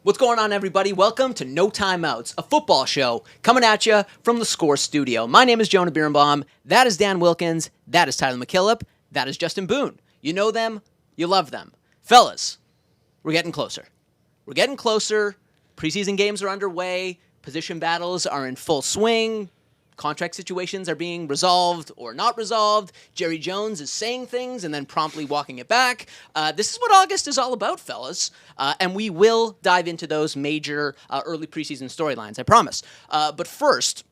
What's going on, everybody? Welcome to No Timeouts, a football show coming at you from the Score Studio. My name is Jonah Birnbaum. That is Dan Wilkins. That is Tyler MacKillop. That is Justin Boone. You know them. You love them. Fellas, we're getting closer. We're getting closer. Preseason games are underway. Position battles are in full swing. Contract situations are being resolved or not resolved. Jerry Jones is saying things and then promptly walking it back. This is what August is all about, fellas. And we will dive into those major early preseason storylines, I promise. But first,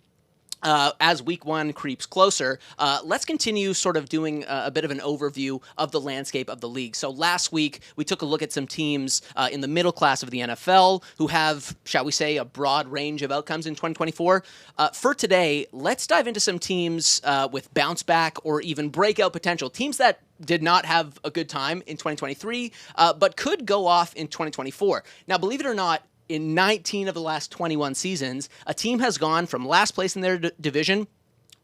as week one creeps closer, let's continue sort of doing a bit of an overview of the landscape of the league. So last week, we took a look at some teams in the middle class of the NFL who have, shall we say, a broad range of outcomes in 2024. For today, let's dive into some teams with bounce back or even breakout potential. Teams that did not have a good time in 2023, but could go off in 2024. Now, believe it or not, in 19 of the last 21 seasons, a team has gone from last place in their division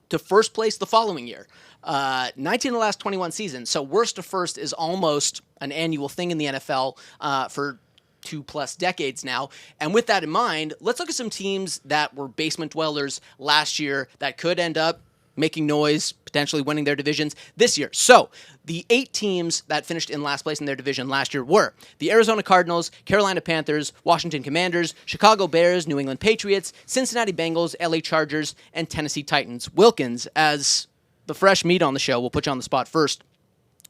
to first place the following year. 19 of the last 21 seasons. So worst to first is almost an annual thing in the NFL for 2+ decades now. And with that in mind, let's look at some teams that were basement dwellers last year that could end up making noise, potentially winning their divisions this year. So the 8 teams that finished in last place in their division last year were the Arizona Cardinals, Carolina Panthers, Washington Commanders, Chicago Bears, New England Patriots, Cincinnati Bengals, LA Chargers, and Tennessee Titans. Wilkins, as the fresh meat on the show, we'll put you on the spot first.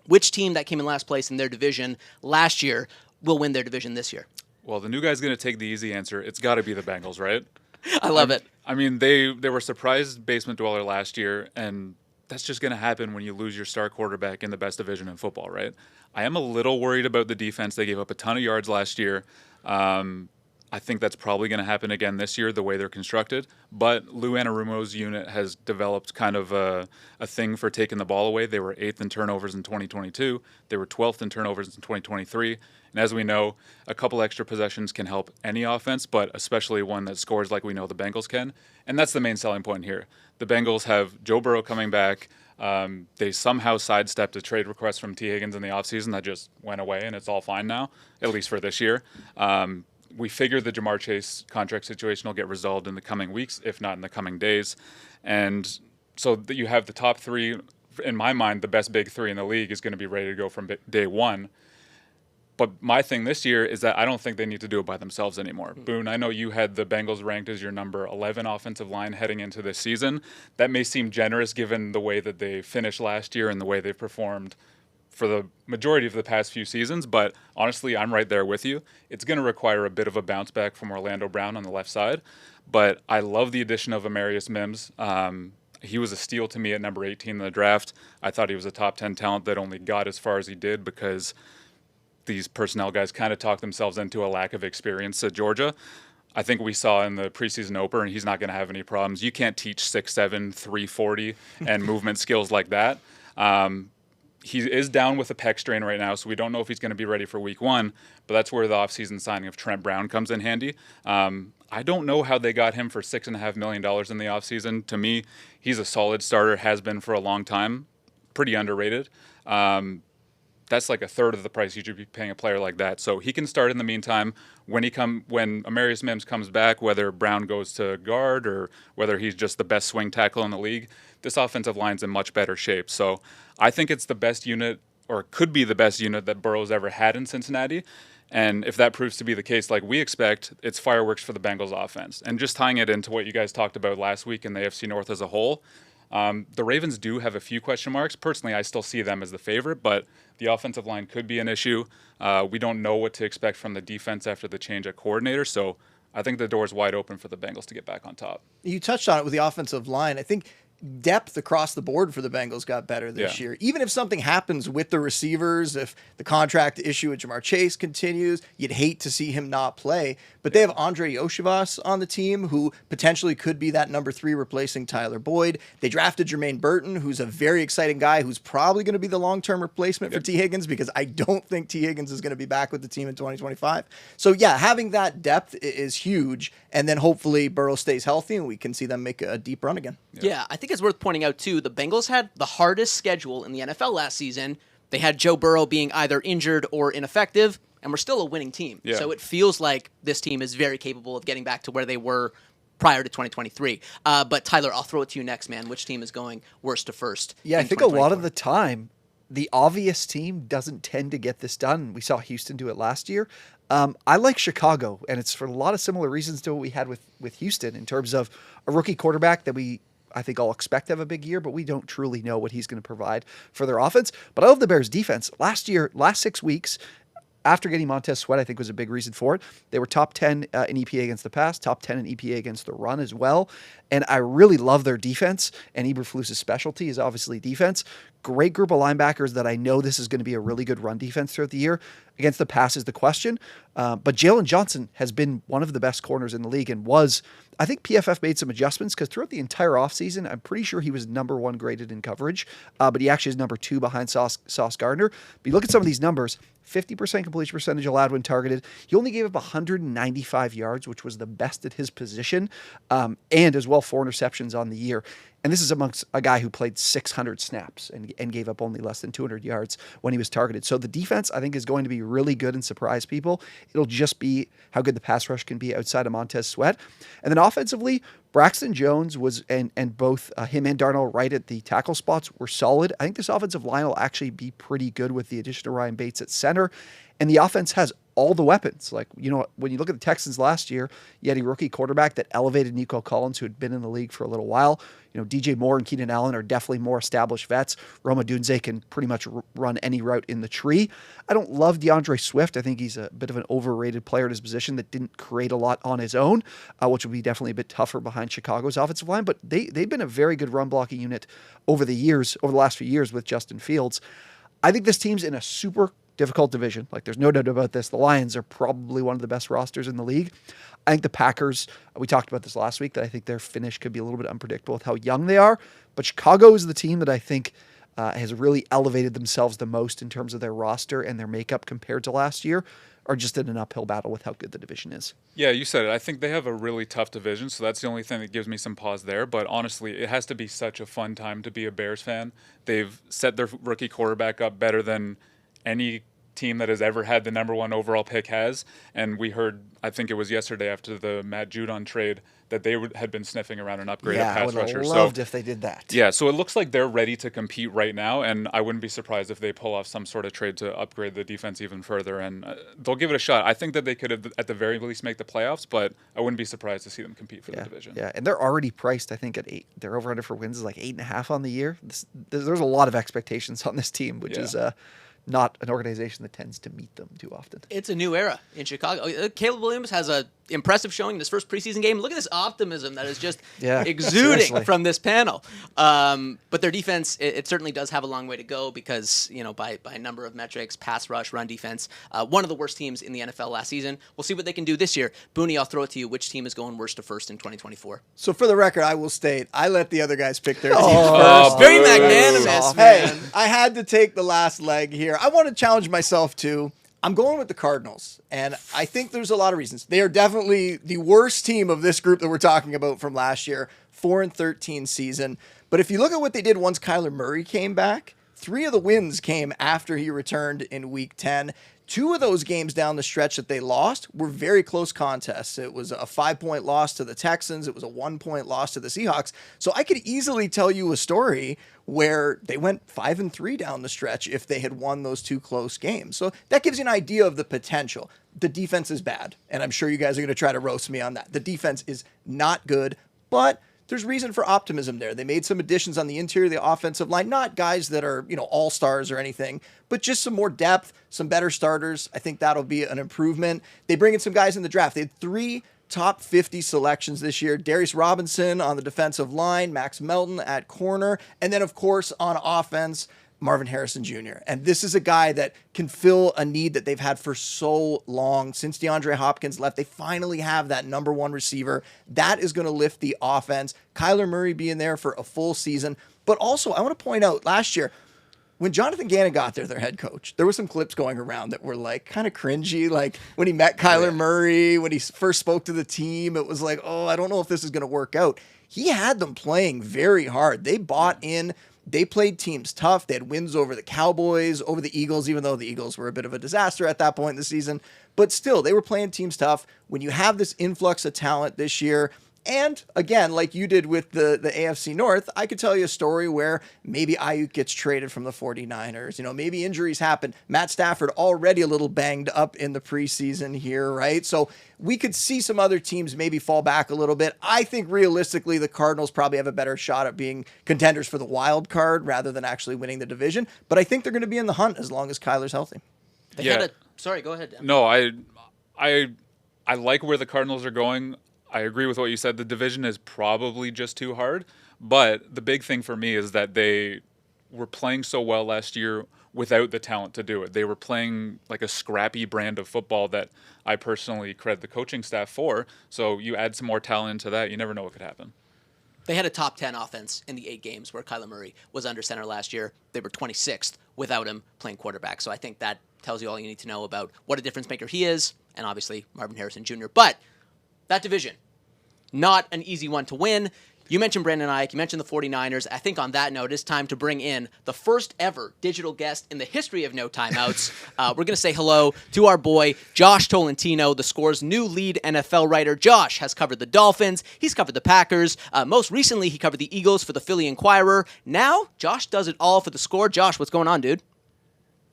Which team that came in last place in their division last year will win their division this year? Well, the new guy's going to take the easy answer. It's got to be the Bengals, right? I love it. I mean, they were surprised basement dweller last year, and that's just going to happen when you lose your star quarterback in the best division in football, right? I am a little worried about the defense. They gave up a ton of yards last year. I think that's probably going to happen again this year, the way they're constructed. But Lou Anarumo's unit has developed kind of a thing for taking the ball away. They were 8th in turnovers in 2022. They were 12th in turnovers in 2023. And as we know, a couple extra possessions can help any offense, but especially one that scores like we know the Bengals can. And that's the main selling point here. The Bengals have Joe Burrow coming back. They somehow sidestepped a trade request from T. Higgins in the offseason that just went away, and it's all fine now, at least for this year. We figure the Jamar Chase contract situation will get resolved in the coming weeks, if not in the coming days. And so you have the top 3. In my mind, the best big 3 in the league is going to be ready to go from day one. But my thing this year is that I don't think they need to do it by themselves anymore. Boone, I know you had the Bengals ranked as your number 11 offensive line heading into this season. That may seem generous given the way that they finished last year and the way they've performed for the majority of the past few seasons, but honestly, I'm right there with you. It's going to require a bit of a bounce back from Orlando Brown on the left side, but I love the addition of Amarius Mims. He was a steal to me at number 18 in the draft. I thought he was a top 10 talent that only got as far as he did because these personnel guys kind of talked themselves into a lack of experience at Georgia. I think we saw in the preseason opener, and he's not going to have any problems. You can't teach 6'7", 340, and movement skills like that. He is down with a pec strain right now, so we don't know if he's going to be ready for week one, but that's where the offseason signing of Trent Brown comes in handy. I don't know how they got him for $6.5 million in the offseason. To me, he's a solid starter, has been for a long time, pretty underrated. That's like a third of the price you should be paying a player like that. So he can start in the meantime. When Amarius Mims comes back, whether Brown goes to guard or whether he's just the best swing tackle in the league, this offensive line's in much better shape. So I think it's the best unit, or could be the best unit that Burrow's ever had in Cincinnati. And if that proves to be the case, like we expect, it's fireworks for the Bengals offense. And just tying it into what you guys talked about last week in the AFC North as a whole, the Ravens do have a few question marks. Personally, I still see them as the favorite, but the offensive line could be an issue. We don't know what to expect from the defense after the change at coordinator, so I think the door's wide open for the Bengals to get back on top. You touched on it with the offensive line. I think depth across the board for the Bengals got better this year. Even if something happens with the receivers, if the contract issue with Jamar Chase continues, you'd hate to see him not play. But they have Andre Yoshivas on the team, who potentially could be that number 3 replacing Tyler Boyd. They drafted Jermaine Burton, who's a very exciting guy, who's probably going to be the long-term replacement for T. Higgins, because I don't think T. Higgins is going to be back with the team in 2025. So yeah, having that depth is huge. And then hopefully Burrow stays healthy and we can see them make a deep run again. Yeah, I think it's worth pointing out, too, the Bengals had the hardest schedule in the NFL last season. They had Joe Burrow being either injured or ineffective, and we're still a winning team. Yeah. So it feels like this team is very capable of getting back to where they were prior to 2023. But Tyler, I'll throw it to you next, man. Which team is going worst to first? Yeah, I think a lot of the time, the obvious team doesn't tend to get this done. We saw Houston do it last year. I like Chicago, and it's for a lot of similar reasons to what we had with Houston in terms of a rookie quarterback that I think all expect to have a big year, but we don't truly know what he's going to provide for their offense. But I love the Bears' defense. Last 6 weeks, after getting Montez Sweat, I think was a big reason for it. They were top 10 in EPA against the pass, top 10 in EPA against the run as well. And I really love their defense. And Eberflus's specialty is obviously defense. Great group of linebackers that I know this is going to be a really good run defense throughout the year. Against the pass is the question. But Jalen Johnson has been one of the best corners in the league and I think PFF made some adjustments because throughout the entire offseason, I'm pretty sure he was number 1 graded in coverage, but he actually is number 2 behind Sauce Gardner. But you look at some of these numbers, 50% completion percentage allowed when targeted. He only gave up 195 yards, which was the best at his position, and as well 4 interceptions on the year. And this is amongst a guy who played 600 snaps and gave up only less than 200 yards when he was targeted. So the defense, I think, is going to be really good and surprise people. It'll just be how good the pass rush can be outside of Montez Sweat. And then offensively, Braxton Jones was, and both him and Darnell Wright at the tackle spots were solid. I think this offensive line will actually be pretty good with the addition of Ryan Bates at center. And the offense has all the weapons. Like, when you look at the Texans last year, you had a rookie quarterback that elevated Nico Collins, who had been in the league for a little while. DJ Moore and Keenan Allen are definitely more established vets. Roma Dunze can pretty much run any route in the tree. I don't love DeAndre Swift. I think he's a bit of an overrated player at his position that didn't create a lot on his own, which would be definitely a bit tougher behind Chicago's offensive line. But they've been a very good run blocking unit over the last few years with Justin Fields. I think this team's in a super difficult division. Like, there's no doubt about this. The Lions are probably one of the best rosters in the league. I think the Packers, we talked about this last week, that I think their finish could be a little bit unpredictable with how young they are. But Chicago is the team that I think has really elevated themselves the most in terms of their roster and their makeup compared to last year, are just in an uphill battle with how good the division is. Yeah, you said it. I think they have a really tough division, so that's the only thing that gives me some pause there. But honestly, it has to be such a fun time to be a Bears fan. They've set their rookie quarterback up better than any team that has ever had the number 1 overall pick has. And we heard, I think it was yesterday after the Matt Judon trade, that they had been sniffing around an upgraded pass rusher. I would have loved if they did that. Yeah, so it looks like they're ready to compete right now, and I wouldn't be surprised if they pull off some sort of trade to upgrade the defense even further, and they'll give it a shot. I think that they could have, at the very least, make the playoffs, but I wouldn't be surprised to see them compete for the division. Yeah, and they're already priced, I think, at 8. Their over-under for wins is like 8.5 on the year. There's a lot of expectations on this team, which is not an organization that tends to meet them too often. It's a new era in Chicago. Caleb Williams has a impressive showing in his first preseason game. Look at this optimism that is just exuding from this panel. But their defense, it certainly does have a long way to go because, by a number of metrics, pass rush, run defense, one of the worst teams in the NFL last season. We'll see what they can do this year. Boone, I'll throw it to you. Which team is going worst to first in 2024? So for the record, I will state, I let the other guys pick their team first. Very magnanimous, man. Hey, I had to take the last leg here. I want to challenge myself too. I'm going with the Cardinals, and I think there's a lot of reasons. They are definitely the worst team of this group that we're talking about from last year, 4-13 season. But if you look at what they did once Kyler Murray came back, 3 of the wins came after he returned in Week 10. 2 of those games down the stretch that they lost were very close contests. It was a 5-point loss to the Texans. It was a 1-point loss to the Seahawks. So I could easily tell you a story where they went 5-3 down the stretch if they had won those 2 close games. So that gives you an idea of the potential. The defense is bad, and I'm sure you guys are going to try to roast me on that. The defense is not good, but there's reason for optimism there. They made some additions on the interior of the offensive line, not guys that are, all-stars or anything, but just some more depth, some better starters. I think that'll be an improvement. They bring in some guys in the draft. They had 3 top 50 selections this year. Darius Robinson on the defensive line, Max Melton at corner, and then, of course, on offense, Marvin Harrison Jr. And this is a guy that can fill a need that they've had for so long. Since DeAndre Hopkins left, they finally have that number 1 receiver. That is going to lift the offense. Kyler Murray being there for a full season. But also, I want to point out, last year, when Jonathan Gannon got there, their head coach, there were some clips going around that were like kind of cringy. Like when he met Kyler Murray, when he first spoke to the team, it was like, oh, I don't know if this is going to work out. He had them playing very hard. They bought in. they played teams tough. They had wins over the Cowboys, over the Eagles, even though the Eagles were a bit of a disaster at that point in the season. But still, they were playing teams tough. When you have this influx of talent this year, and again, like you did with the AFC North, I could tell you a story where maybe Ayuk gets traded from the 49ers. Maybe injuries happen. Matt Stafford already a little banged up in the preseason here, right? So we could see some other teams maybe fall back a little bit. I think realistically, the Cardinals probably have a better shot at being contenders for the wild card rather than actually winning the division. But I think they're going to be in the hunt as long as Kyler's healthy. Sorry, go ahead, Dan. No, I like where the Cardinals are going. I agree with what you said. The division is probably just too hard. But the big thing for me is that they were playing so well last year without the talent to do it. They were playing like a scrappy brand of football that I personally credit the coaching staff for. So you add some more talent into that, you never know what could happen. They had a top 10 offense in the 8 games where Kyler Murray was under center last year. They were 26th without him playing quarterback. So I think that tells you all you need to know about what a difference maker he is, and obviously Marvin Harrison Jr. But that division, not an easy one to win. You mentioned Brandon Ayuk. You mentioned the 49ers. I think on that note, it's time to bring in the first ever digital guest in the history of No Timeouts. We're going to say hello to our boy, Josh Tolentino, the Score's new lead NFL writer. Josh has covered the Dolphins. He's covered the Packers. Most recently, he covered the Eagles for the Philly Inquirer. Now, Josh does it all for the Score. Josh, what's going on, dude?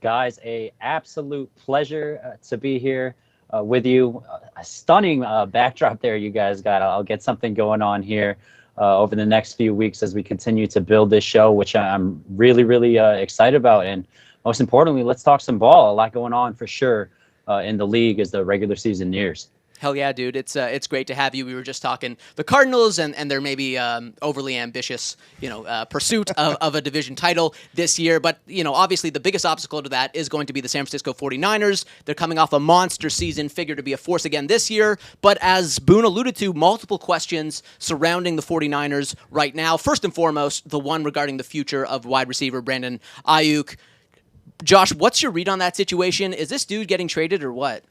Guys, a absolute pleasure to be here with you. A stunning backdrop there you guys got. I'll get something going on here over the next few weeks as we continue to build this show, which I'm really, really excited about. And most importantly, let's talk some ball. A lot going on for sure in the league as the regular season nears. Hell yeah, dude. It's great to have you. We were just talking the Cardinals and their maybe overly ambitious, pursuit of a division title this year. But, obviously the biggest obstacle to that is going to be the San Francisco 49ers. They're coming off a monster season, figure to be a force again this year. But as Boone alluded to, multiple questions surrounding the 49ers right now. First and foremost, the one regarding the future of wide receiver Brandon Ayuk. Josh, what's your read on that situation? Is this dude getting traded or what?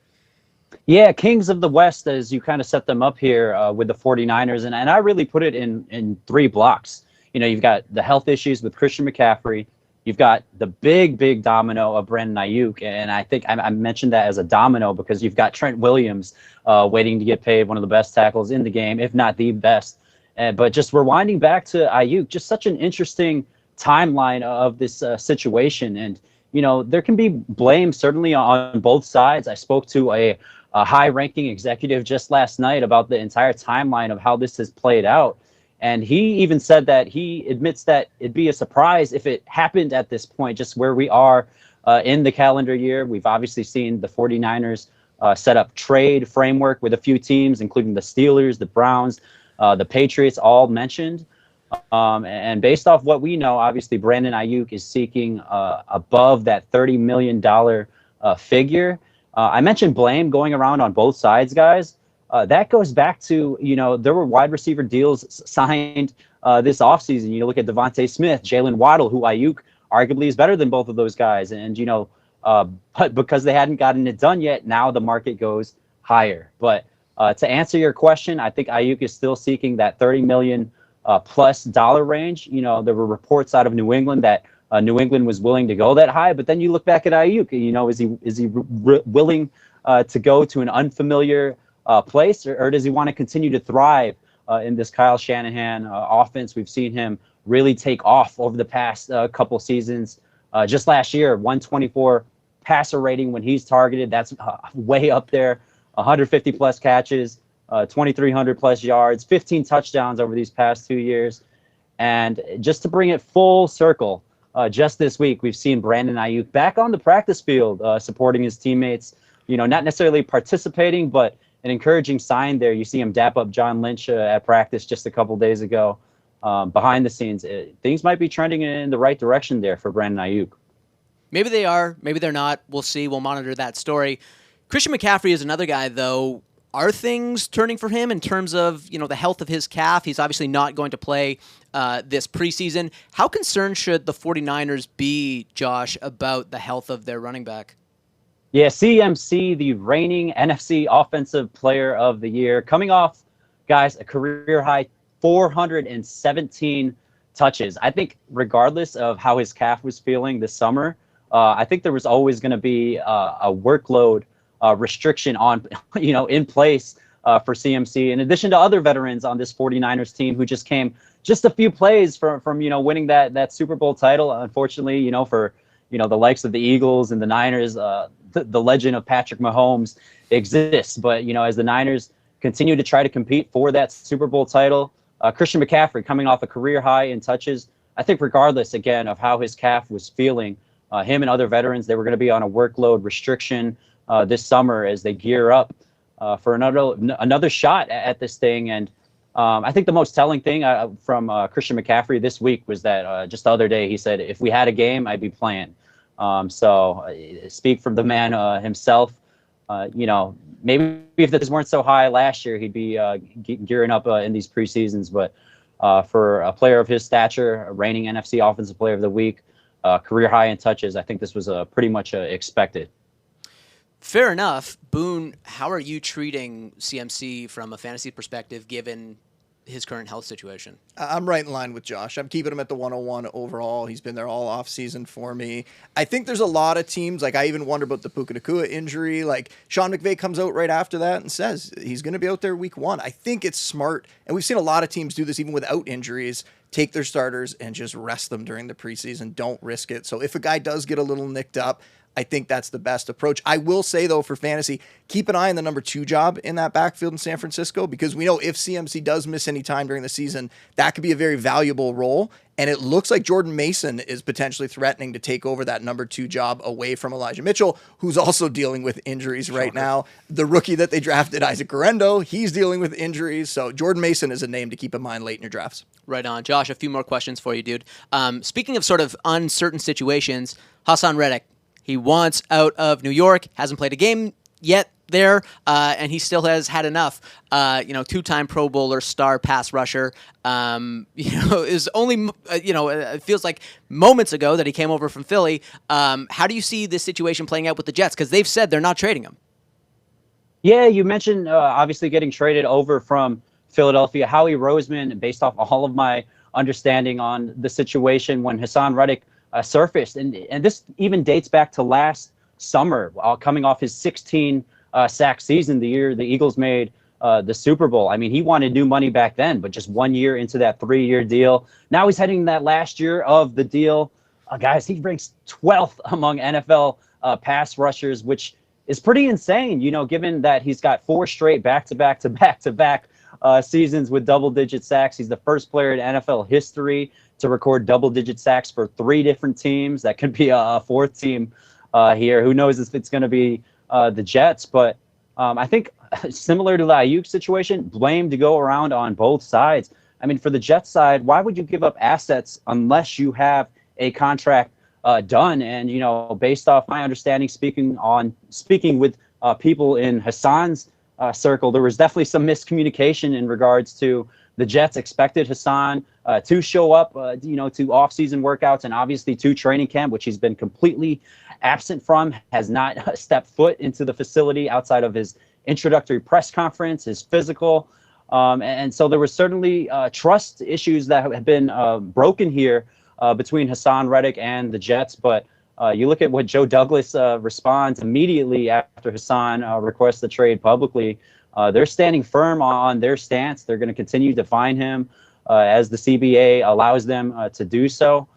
Yeah, Kings of the West, as you kind of set them up here with the 49ers. And I really put it in 3 blocks. You've got the health issues with Christian McCaffrey. You've got the big domino of Brandon Ayuk. And I think I mentioned that as a domino because you've got Trent Williams waiting to get paid, one of the best tackles in the game, if not the best. But just rewinding back to Ayuk, just such an interesting timeline of this situation. And, there can be blame certainly on both sides. I spoke to a high-ranking executive just last night about the entire timeline of how this has played out. And he even said that he admits that it'd be a surprise if it happened at this point, just where we are in the calendar year. We've obviously seen the 49ers set up trade framework with a few teams, including the Steelers, the Browns, the Patriots, all mentioned. And based off what we know, obviously Brandon Ayuk is seeking above that $30 million figure. I mentioned blame going around on both sides, guys. That goes back to, there were wide receiver deals signed this offseason. You look at Devontae Smith, Jalen Waddle, who Ayuk arguably is better than both of those guys. And, but because they hadn't gotten it done yet, now the market goes higher. But to answer your question, I think Ayuk is still seeking that $30 million plus dollar range. There were reports out of New England that New England was willing to go that high, but then you look back at Ayuk. Is he willing to go to an unfamiliar place, or does he want to continue to thrive in this Kyle Shanahan offense? We've seen him really take off over the past couple seasons. Just last year, 124 passer rating when he's targeted. That's way up there. 150 plus catches, 2,300 plus yards, 15 touchdowns over these past 2 years. And just to bring it full circle, just this week, we've seen Brandon Ayuk back on the practice field, supporting his teammates, not necessarily participating, but an encouraging sign there. You see him dap up John Lynch at practice just a couple days ago. Behind the scenes, things might be trending in the right direction there for Brandon Ayuk. Maybe they are, maybe they're not. We'll see. We'll monitor that story. Christian McCaffrey is another guy, though. Are things turning for him in terms of, the health of his calf? He's obviously not going to play this preseason. How concerned should the 49ers be, Josh, about the health of their running back? Yeah, CMC, the reigning NFC Offensive Player of the Year, coming off, guys, a career-high 417 touches. I think regardless of how his calf was feeling this summer, I think there was always going to be a workload restriction on, in place for CMC, in addition to other veterans on this 49ers team who just came just a few plays from winning that Super Bowl title. Unfortunately, for the likes of the Eagles and the Niners, the legend of Patrick Mahomes exists. But as the Niners continue to try to compete for that Super Bowl title, Christian McCaffrey coming off a career high in touches. I think regardless, again, of how his calf was feeling, him and other veterans, they were going to be on a workload restriction this summer as they gear up for another shot at this thing. And I think the most telling thing from Christian McCaffrey this week was that just the other day he said, if we had a game, I'd be playing. So speak from the man himself. Maybe if this weren't so high last year, he'd be gearing up in these preseasons. But for a player of his stature, a reigning NFC Offensive Player of the Week, career high in touches, I think this was pretty much expected. Fair enough. Boone, how are you treating CMC from a fantasy perspective, given his current health situation? I'm right in line with Josh. I'm keeping him at the 101 overall. He's been there all off season for me. I think there's a lot of teams, like I even wonder about the Puka Nacua injury. Like Sean McVay comes out right after that and says he's going to be out there week 1. I think it's smart. And we've seen a lot of teams do this even without injuries, take their starters and just rest them during the preseason. Don't risk it. So if a guy does get a little nicked up, I think that's the best approach. I will say, though, for fantasy, keep an eye on the number 2 job in that backfield in San Francisco, because we know if CMC does miss any time during the season, that could be a very valuable role. And it looks like Jordan Mason is potentially threatening to take over that number 2 job away from Elijah Mitchell, who's also dealing with injuries right now. The rookie that they drafted, Isaac Guerrero, he's dealing with injuries. So Jordan Mason is a name to keep in mind late in your drafts. Right on. Josh, a few more questions for you, dude. Speaking of sort of uncertain situations, Haason Reddick, he wants out of New York, hasn't played a game yet there, and he still has had enough. 2-time Pro Bowler, star pass rusher. Is only, it feels like moments ago that he came over from Philly. How do you see this situation playing out with the Jets? Because they've said they're not trading him. Yeah, you mentioned obviously getting traded over from Philadelphia. Howie Roseman, based off all of my understanding on the situation when Haason Reddick surfaced, and this even dates back to last summer, coming off his 16 sack season, the year the Eagles made the Super Bowl. I mean, he wanted new money back then, but just 1 year into that 3-year deal. Now he's heading that last year of the deal. Guys, he ranks 12th among NFL pass rushers, which is pretty insane, given that he's got 4 straight back-to-back seasons with double-digit sacks. He's the first player in NFL history to record double-digit sacks for 3 different teams. That could be a 4th team here. Who knows if it's going to be the Jets? But I think similar to the Ayuk situation, blame to go around on both sides. I mean, for the Jets side, why would you give up assets unless you have a contract done? And, based off my understanding, speaking with people in Hasan's circle, there was definitely some miscommunication in regards to the Jets expected Haason to show up, to off-season workouts and obviously to training camp, which he's been completely absent from, has not stepped foot into the facility outside of his introductory press conference, his physical. And so there were certainly trust issues that have been broken here between Haason Reddick and the Jets. But you look at what Joe Douglas responds immediately after Haason requests the trade publicly. They're standing firm on their stance. They're going to continue to fine him as the CBA allows them to do so.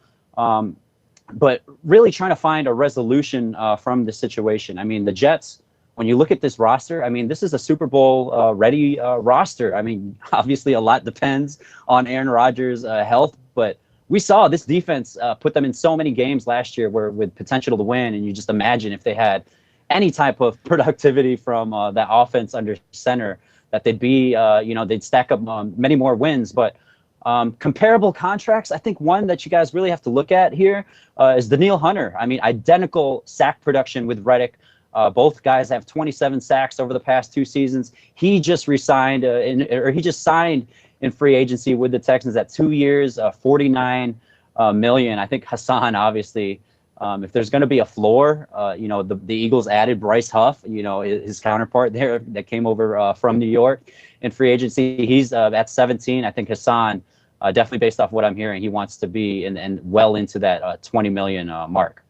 But really trying to find a resolution from the situation. I mean, the Jets, when you look at this roster, I mean, this is a Super Bowl ready roster. I mean, obviously a lot depends on Aaron Rodgers' health, but we saw this defense put them in so many games last year with potential to win. And you just imagine if they had any type of productivity from that offense under center, that they'd be, they'd stack up many more wins. But comparable contracts, I think one that you guys really have to look at here is Danielle Hunter. I mean, identical sack production with Reddick. Both guys have 27 sacks over the past 2 seasons. He just signed in free agency with the Texans at 2 years, $49 million. I think Haason, obviously, if there's going to be a floor, the Eagles added Bryce Huff, his counterpart there that came over from New York in free agency. He's at 17. I think Haason definitely based off what I'm hearing, he wants to be and well into that 20 million mark.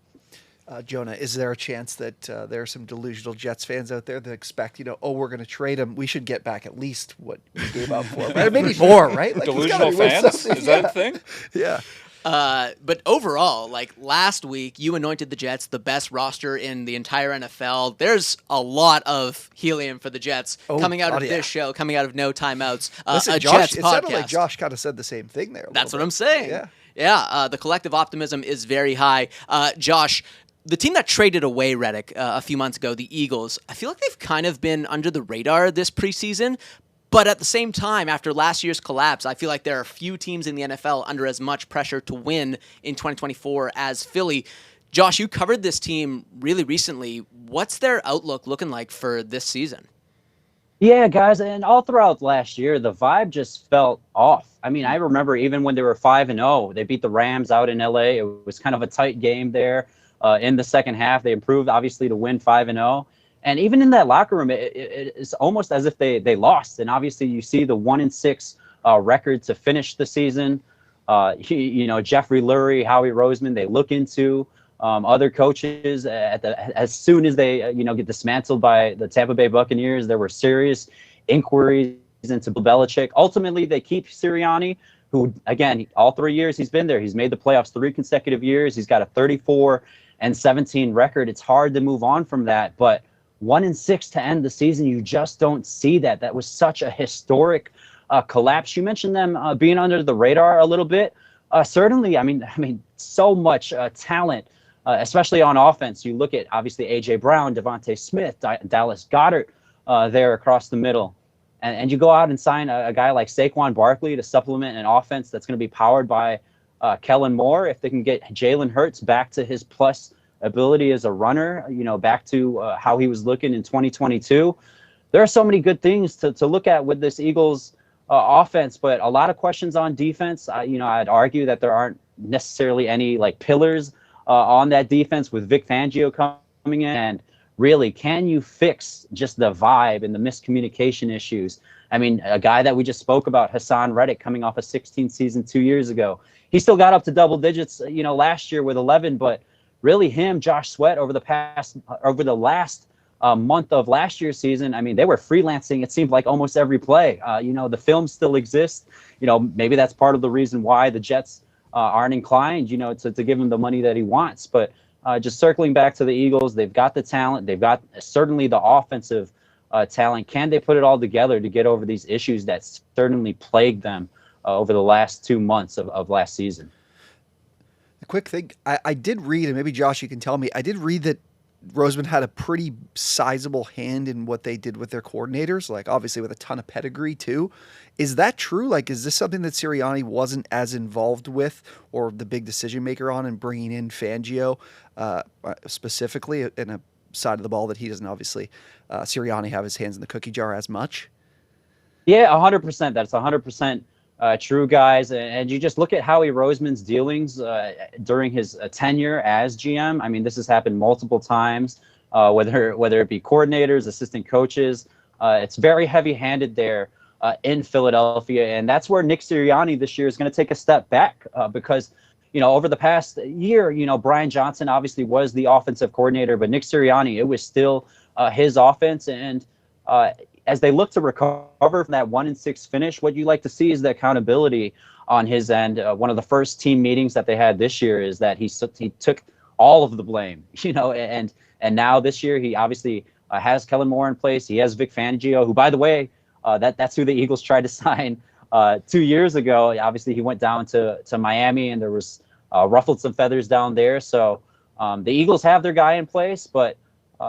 Jonah, is there a chance that there are some delusional Jets fans out there that expect, we're going to trade him, we should get back at least what we gave up for him, right? Maybe more, right? Like, delusional fans? Is that a thing? Yeah. But overall, like last week, you anointed the Jets the best roster in the entire NFL. There's a lot of helium for the Jets coming out of this show, coming out of No Timeouts, Listen, a Josh, Jets it podcast. sounded like Josh kind of said the same thing there. That's what I'm saying. Yeah. Yeah, the collective optimism is very high. Josh, the team that traded away Reddick a few months ago, the Eagles, I feel like they've kind of been under the radar this preseason. But at the same time, after last year's collapse, I feel like there are few teams in the NFL under as much pressure to win in 2024 as Philly. Josh, you covered this team really recently. What's their outlook looking like for this season? Yeah, guys, and all throughout last year, the vibe just felt off. I mean, I remember even when they were 5-0, they beat the Rams out in LA. It was kind of a tight game there. In the second half, they improved, obviously, to win 5-0. And even in that locker room, it's almost as if they lost. And obviously, you see the 1-6 record to finish the season. Jeffrey Lurie, Howie Roseman, they look into other coaches as soon as they get dismantled by the Tampa Bay Buccaneers. There were serious inquiries into Bill Belichick. Ultimately, they keep Sirianni, who, again, all 3 years he's been there. He's made the playoffs 3 consecutive years. He's got a 34-17 record. It's hard to move on from that, but 1-6 to end the season, you just don't see that. That was such a historic collapse. You mentioned them being under the radar a little bit. Certainly, I mean, so much talent, especially on offense. You look at obviously A.J. Brown, Devontae Smith, Dallas Goedert there across the middle, and you go out and sign a guy like Saquon Barkley to supplement an offense that's going to be powered by Kellen Moore. If they can get Jalen Hurts back to his plus ability as a runner, back to how he was looking in 2022. There are so many good things to look at with this Eagles offense, but a lot of questions on defense. I'd argue that there aren't necessarily any pillars on that defense with Vic Fangio coming in. And really, can you fix just the vibe and the miscommunication issues? I mean, a guy that we just spoke about, Haason Reddick, coming off a 16 season 2 years ago. He still got up to double digits, last year with 11, but really him, Josh Sweat, over the last month of last year's season, I mean, they were freelancing, it seemed like, almost every play. The film still exists. Maybe that's part of the reason why the Jets aren't inclined, to give him the money that he wants. But just circling back to the Eagles, they've got the talent. They've got certainly the offensive talent. Can they put it all together to get over these issues that certainly plagued them over the last 2 months of last season? A quick thing, I did read, and maybe Josh, you can tell me, I did read that Roseman had a pretty sizable hand in what they did with their coordinators, obviously with a ton of pedigree too. Is that true? Is this something that Sirianni wasn't as involved with, or the big decision maker on, in bringing in Fangio specifically in a side of the ball that he doesn't obviously Sirianni have his hands in the cookie jar as much? Yeah, 100%. That's 100%. True, guys. And you just look at Howie Roseman's dealings during his tenure as GM. I mean, this has happened multiple times, whether it be coordinators, assistant coaches. It's very heavy-handed there in Philadelphia. And that's where Nick Sirianni this year is going to take a step back because, over the past year, Brian Johnson obviously was the offensive coordinator, but Nick Sirianni, it was still his offense. And as they look to recover from that 1-6 finish, what you like to see is the accountability on his end. One of the first team meetings that they had this year is that he took all of the blame, and now this year he obviously has Kellen Moore in place. He has Vic Fangio, who, by the way, that's who the Eagles tried to sign 2 years ago. Obviously, he went down to Miami, and there was ruffled some feathers down there. So the Eagles have their guy in place, but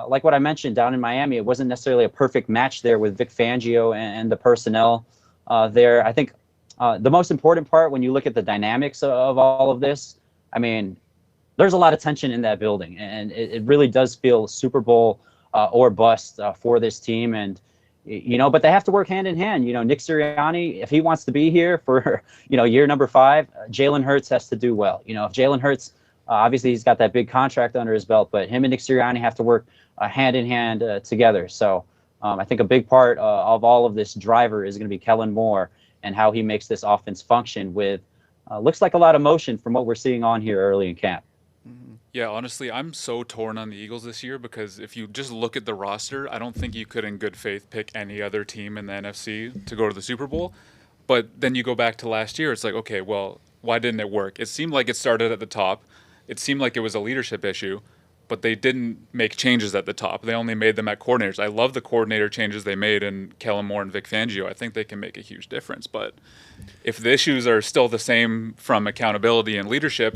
like what I mentioned, down in Miami, it wasn't necessarily a perfect match there with Vic Fangio and the personnel there. I think the most important part when you look at the dynamics of all of this, I mean, there's a lot of tension in that building, and it really does feel Super Bowl or bust for this team. And, but they have to work hand in hand. Nick Sirianni, if he wants to be here for, year number 5, Jalen Hurts has to do well. If Jalen Hurts, obviously he's got that big contract under his belt, but him and Nick Sirianni have to work hand in hand together. So I think a big part of all of this driver is going to be Kellen Moore and how he makes this offense function with looks like a lot of motion from what we're seeing on here early in camp. Yeah, honestly, I'm so torn on the Eagles this year because if you just look at the roster, I don't think you could in good faith pick any other team in the NFC to go to the Super Bowl. But then you go back to last year, it's like, okay, well, why didn't it work? It seemed like it started at the top. It seemed like it was a leadership issue, but they didn't make changes at the top. They only made them at coordinators. I love the coordinator changes they made in Kellen Moore and Vic Fangio. I think they can make a huge difference. But if the issues are still the same from accountability and leadership,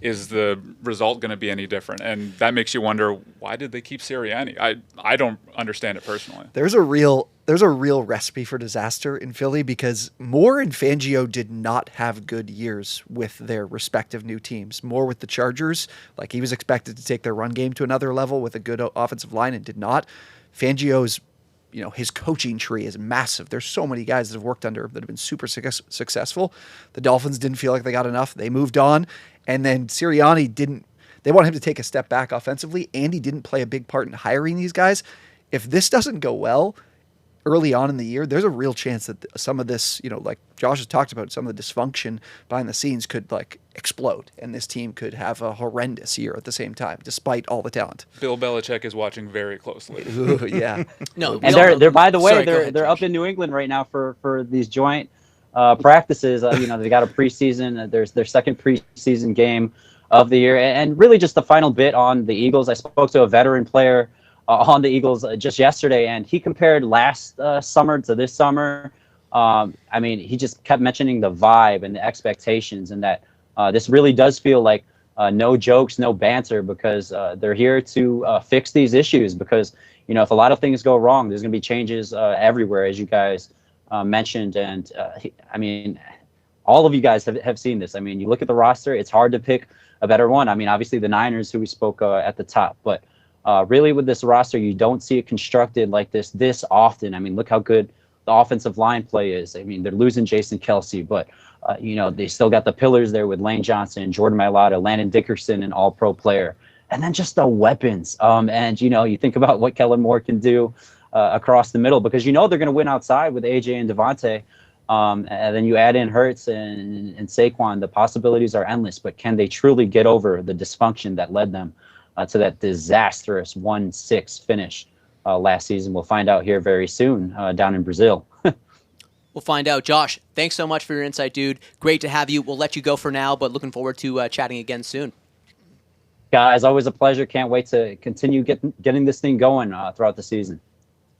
is the result going to be any different? And that makes you wonder, why did they keep Sirianni? I don't understand it personally. There's a real recipe for disaster in Philly because Moore and Fangio did not have good years with their respective new teams. Moore with the Chargers, like he was expected to take their run game to another level with a good offensive line and did not. Fangio's, his coaching tree is massive. There's so many guys that have worked under him that have been super successful. The Dolphins didn't feel like they got enough. They moved on. And then Sirianni they want him to take a step back offensively, and he didn't play a big part in hiring these guys. If this doesn't go well early on in the year, there's a real chance that some of this, like Josh has talked about, some of the dysfunction behind the scenes could explode, and this team could have a horrendous year at the same time, despite all the talent. Bill Belichick is watching very closely. Ooh, yeah. No, And they're by the way, Sorry, go ahead, they're up in New England right now for these joint practices. They got a preseason. There's their second preseason game of the year, and really just the final bit on the Eagles. I spoke to a veteran player on the Eagles just yesterday, and he compared last summer to this summer. He just kept mentioning the vibe and the expectations, and that this really does feel like no jokes, no banter, because they're here to fix these issues. Because if a lot of things go wrong, there's going to be changes everywhere, as you guys mentioned. And all of you guys have seen this. You look at the roster; it's hard to pick a better one. Obviously the Niners, who we spoke at the top, but really with this roster, you don't see it constructed like this often. Look how good the offensive line play is. They're losing Jason Kelce, but they still got the pillars there with Lane Johnson, Jordan Mailata, Landon Dickerson, an all-pro player, and then just the weapons. You think about what Kellen Moore can do across the middle, because they're going to win outside with AJ and Devontae. And then you add in Hurts and Saquon. The possibilities are endless, but can they truly get over the dysfunction that led them to that disastrous 1-6 finish last season? We'll find out here very soon down in Brazil. We'll find out. Josh, thanks so much for your insight, dude. Great to have you. We'll let you go for now, but looking forward to chatting again soon. Guys, always a pleasure. Can't wait to continue getting this thing going throughout the season.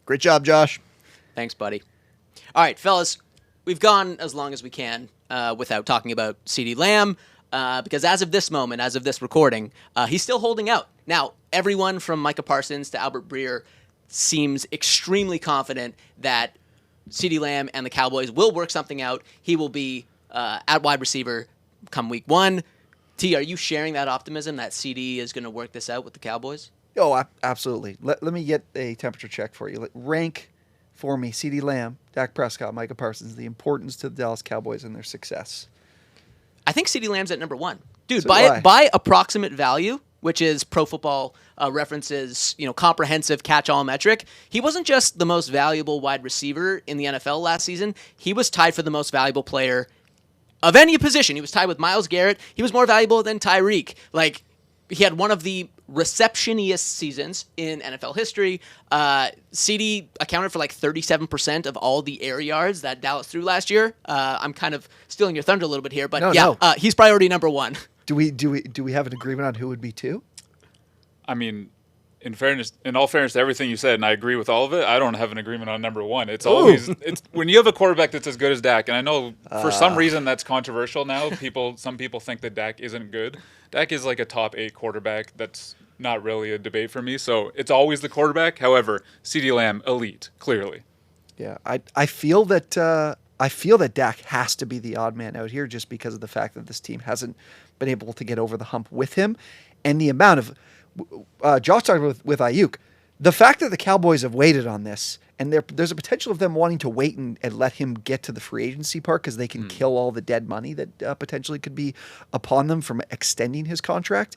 Great job, Josh. Thanks, buddy. All right, fellas, we've gone as long as we can without talking about CeeDee Lamb, because as of this moment, as of this recording, he's still holding out. Now, everyone from Micah Parsons to Albert Breer seems extremely confident that CeeDee Lamb and the Cowboys will work something out. He will be at wide receiver come week 1. T, are you sharing that optimism that CeeDee is going to work this out with the Cowboys? Oh, absolutely. Let me get a temperature check for you. Rank for me CeeDee Lamb, Dak Prescott, Micah Parsons, the importance to the Dallas Cowboys and their success. I think CeeDee Lamb's at number 1. Dude, So by approximate value, which is Pro Football Reference's comprehensive catch-all metric, he wasn't just the most valuable wide receiver in the NFL last season. He was tied for the most valuable player of any position. He was tied with Myles Garrett. He was more valuable than Tyreek. He had one of the receptioniest seasons in NFL history. CeeDee accounted for 37% of all the air yards that Dallas threw last year. I'm kind of stealing your thunder a little bit here, but No. he's priority number 1. Do we have an agreement on who would be 2? In all fairness to everything you said, and I agree with all of it, I don't have an agreement on number 1. It's always when you have a quarterback that's as good as Dak, and I know for some reason that's controversial now. Some people think that Dak isn't good. Dak is like a top 8 quarterback. That's not really a debate for me. So it's always the quarterback. However, CeeDee Lamb, elite, clearly. Yeah, I feel that Dak has to be the odd man out here just because of the fact that this team hasn't been able to get over the hump with him, and the amount of Josh talked with Ayuk. The fact that the Cowboys have waited on this, and there's a potential of them wanting to wait and let him get to the free agency part because they can kill all the dead money that potentially could be upon them from extending his contract.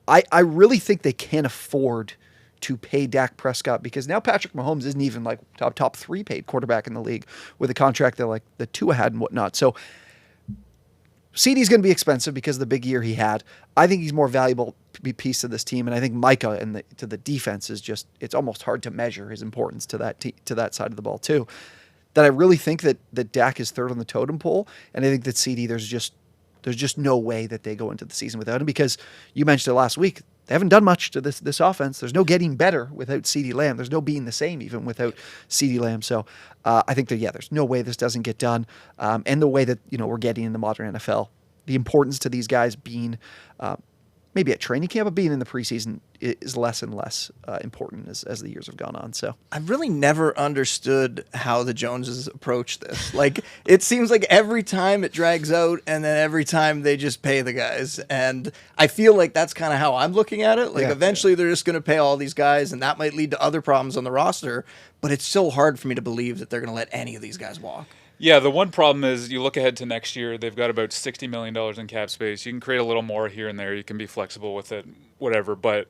I really think they can't afford to pay Dak Prescott, because now Patrick Mahomes isn't even like top 3 paid quarterback in the league with a contract that like the Tua had and whatnot. So CeeDee's going to be expensive because of the big year he had. I think he's more valuable piece to this team, and I think Micah and to the defense is just, it's almost hard to measure his importance to that side of the ball too. That I really think that Dak is third on the totem pole, and I think that CeeDee, there's just no way that they go into the season without him, because you mentioned it last week. They haven't done much to this offense. There's no getting better without CeeDee Lamb. There's no being the same even without CeeDee Lamb. So I think that, there's no way this doesn't get done. And the way that, we're getting in the modern NFL, the importance to these guys being maybe at training camp, but being in the preseason is less and less important as the years have gone on. So I've really never understood how the Joneses approach this. Like, it seems like every time it drags out, and then every time they just pay the guys. And I feel like that's kind of how I'm looking at it. Like, eventually they're just going to pay all these guys, and that might lead to other problems on the roster. But it's so hard for me to believe that they're going to let any of these guys walk. Yeah, the one problem is you look ahead to next year, they've got about $60 million in cap space. You can create a little more here and there. You can be flexible with it, whatever. But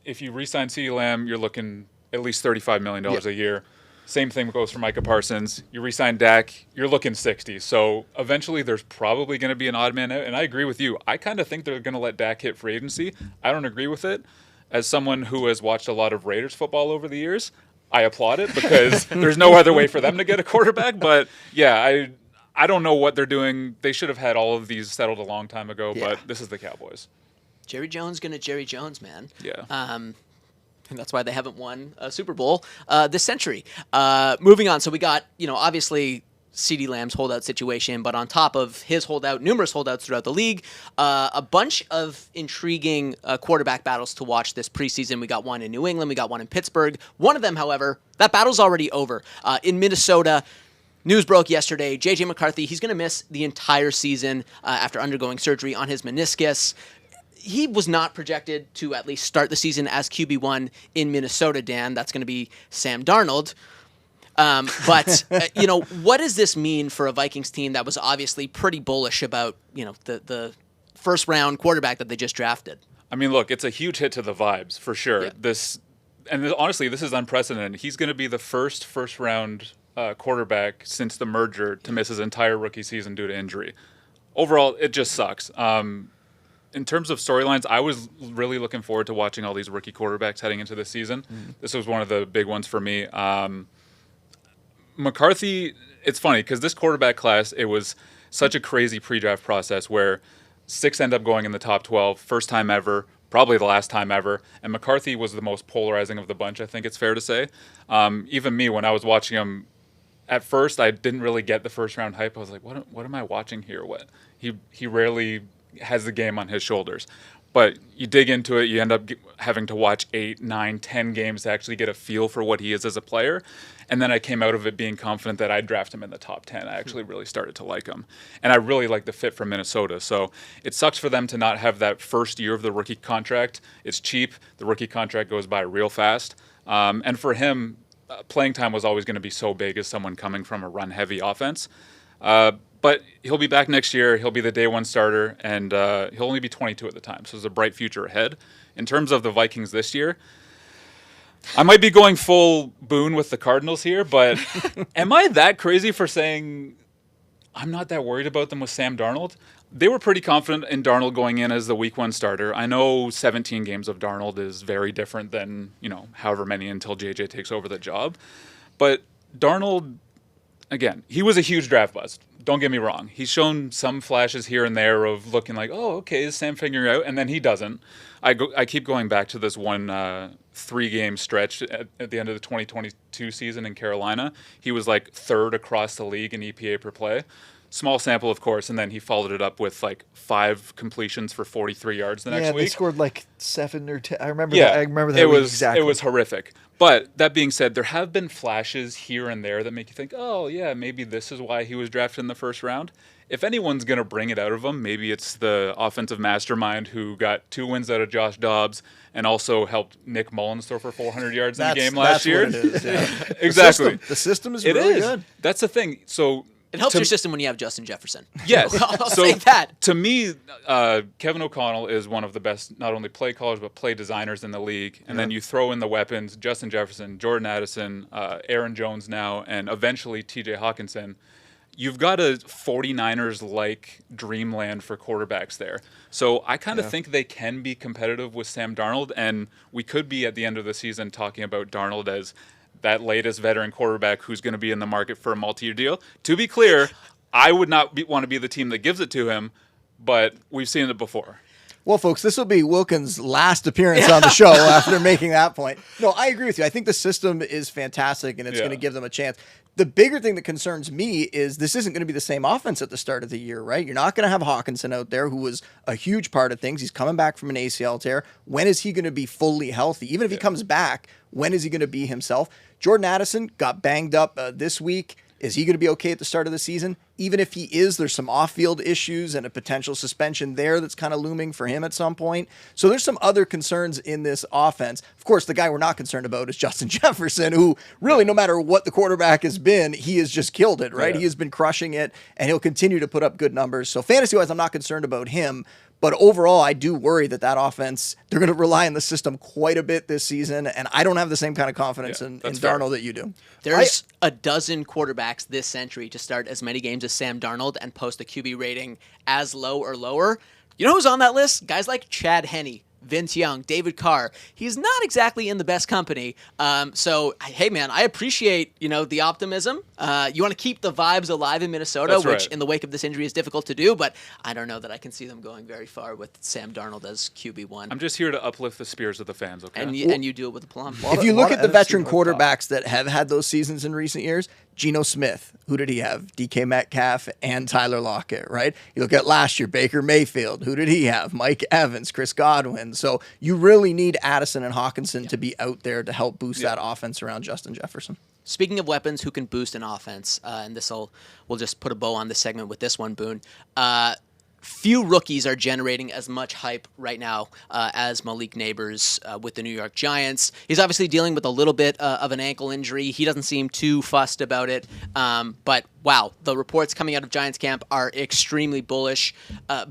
if you re-sign CeeDee Lamb, you're looking at least $35 million a year. Same thing goes for Micah Parsons. You re-sign Dak, you're looking 60. So eventually there's probably going to be an odd man out. And I agree with you. I kind of think they're going to let Dak hit free agency. I don't agree with it. As someone who has watched a lot of Raiders football over the years, I applaud it, because there's no other way for them to get a quarterback. But yeah, I don't know what they're doing. They should have had all of these settled a long time ago, but this is the Cowboys. Jerry Jones gonna Jerry Jones, man. Yeah. And that's why they haven't won a Super Bowl this century. Moving on, so we got, obviously CeeDee Lamb's holdout situation, but on top of his holdout, numerous holdouts throughout the league, a bunch of intriguing quarterback battles to watch this preseason. We got one in New England, we got one in Pittsburgh. One of them, however, that battle's already over. In Minnesota, news broke yesterday, J.J. McCarthy, he's going to miss the entire season after undergoing surgery on his meniscus. He was not projected to at least start the season as QB1 in Minnesota, Dan. That's going to be Sam Darnold. But what does this mean for a Vikings team that was obviously pretty bullish about, the first round quarterback that they just drafted? I mean, look, it's a huge hit to the vibes for sure. Yeah. Honestly, this is unprecedented. He's going to be the first round quarterback since the merger to miss his entire rookie season due to injury. Overall, it just sucks. In terms of storylines, I was really looking forward to watching all these rookie quarterbacks heading into this season. This was one of the big ones for me. McCarthy, it's funny because this quarterback class, it was such a crazy pre-draft process where 6 end up going in the top 12, first time ever, probably the last time ever, and McCarthy was the most polarizing of the bunch, I think it's fair to say. Even me, when I was watching him, at first I didn't really get the first round hype. I was like, what am I watching here? He rarely has the game on his shoulders. But you dig into it, you end up having to watch 8, 9, 10 games to actually get a feel for what he is as a player. And then I came out of it being confident that I'd draft him in the top 10. I actually really started to like him. And I really like the fit from Minnesota. So it sucks for them to not have that first year of the rookie contract. It's cheap. The rookie contract goes by real fast. And for him, playing time was always going to be so big as someone coming from a run-heavy offense. But he'll be back next year. He'll be the day one starter, and he'll only be 22 at the time. So there's a bright future ahead. In terms of the Vikings this year, I might be going full Boone with the Cardinals here, but am I that crazy for saying I'm not that worried about them with Sam Darnold? They were pretty confident in Darnold going in as the week 1 starter. I know 17 games of Darnold is very different than, however many until JJ takes over the job. But Darnold, again, he was a huge draft bust. Don't get me wrong. He's shown some flashes here and there of looking like, oh, okay, is Sam figuring out? And then he doesn't. I keep going back to this one 3-game stretch at the end of the 2022 season in Carolina. He was like 3rd across the league in EPA per play. Small sample, of course, and then he followed it up with like 5 completions for 43 yards the next week. Yeah, they scored like 7 or 10. I remember that. I remember that exactly. It was horrific. But that being said, there have been flashes here and there that make you think, oh, yeah, maybe this is why he was drafted in the first round. If anyone's going to bring it out of him, maybe it's the offensive mastermind who got 2 wins out of Josh Dobbs and also helped Nick Mullins throw for 400 yards in the game last year. That's what it is, yeah. Exactly. The system is really good. That's the thing. So It helps your system when you have Justin Jefferson. Yes. I'll So say that. to me, Kevin O'Connell is one of the best, not only play callers, but play designers in the league. And then you throw in the weapons, Justin Jefferson, Jordan Addison, Aaron Jones now, and eventually TJ Hawkinson. You've got a 49ers-like dreamland for quarterbacks there. So I kind of think they can be competitive with Sam Darnold, and we could be at the end of the season talking about Darnold as that latest veteran quarterback who's going to be in the market for a multi-year deal. To be clear, I would not want to be the team that gives it to him, but we've seen it before. Well, folks, this will be Wilkins' last appearance on the show after making that point. No, I agree with you. I think the system is fantastic, and it's going to give them a chance. The bigger thing that concerns me is this isn't going to be the same offense at the start of the year, right? You're not going to have Hawkinson out there, who was a huge part of things. He's coming back from an ACL tear. When is he going to be fully healthy? Even if he comes back, when is he going to be himself? Jordan Addison got banged up this week. Is he going to be okay at the start of the season? Even if he is, there's some off-field issues and a potential suspension there that's kind of looming for him at some point. So there's some other concerns in this offense. Of course, the guy we're not concerned about is Justin Jefferson, who really, no matter what the quarterback has been, he has just killed it, right? He has been crushing it, and he'll continue to put up good numbers. So fantasy-wise, I'm not concerned about him. But overall, I do worry that offense, they're going to rely on the system quite a bit this season, and I don't have the same kind of confidence in Darnold that you do. There's a dozen quarterbacks this century to start as many games as Sam Darnold and post a QB rating as low or lower. You know who's on that list? Guys like Chad Henne, Vince Young, David Carr. He's not exactly in the best company. So, hey, man, I appreciate, the optimism. You want to keep the vibes alive in Minnesota, which in the wake of this injury is difficult to do, but I don't know that I can see them going very far with Sam Darnold as QB1. I'm just here to uplift the spirits of the fans, okay? And you do it with a plum. If you look at the veteran quarterbacks that have had those seasons in recent years, Geno Smith, who did he have? DK Metcalf and Tyler Lockett, right? You look at last year, Baker Mayfield, who did he have? Mike Evans, Chris Godwin. So you really need Addison and Hawkinson to be out there to help boost that offense around Justin Jefferson. Speaking of weapons who can boost an offense, and we'll just put a bow on this segment with this one, Boone. Few rookies are generating as much hype right now as Malik Nabers with the New York Giants. He's obviously dealing with a little bit of an ankle injury. He doesn't seem too fussed about it. But, wow, the reports coming out of Giants camp are extremely bullish.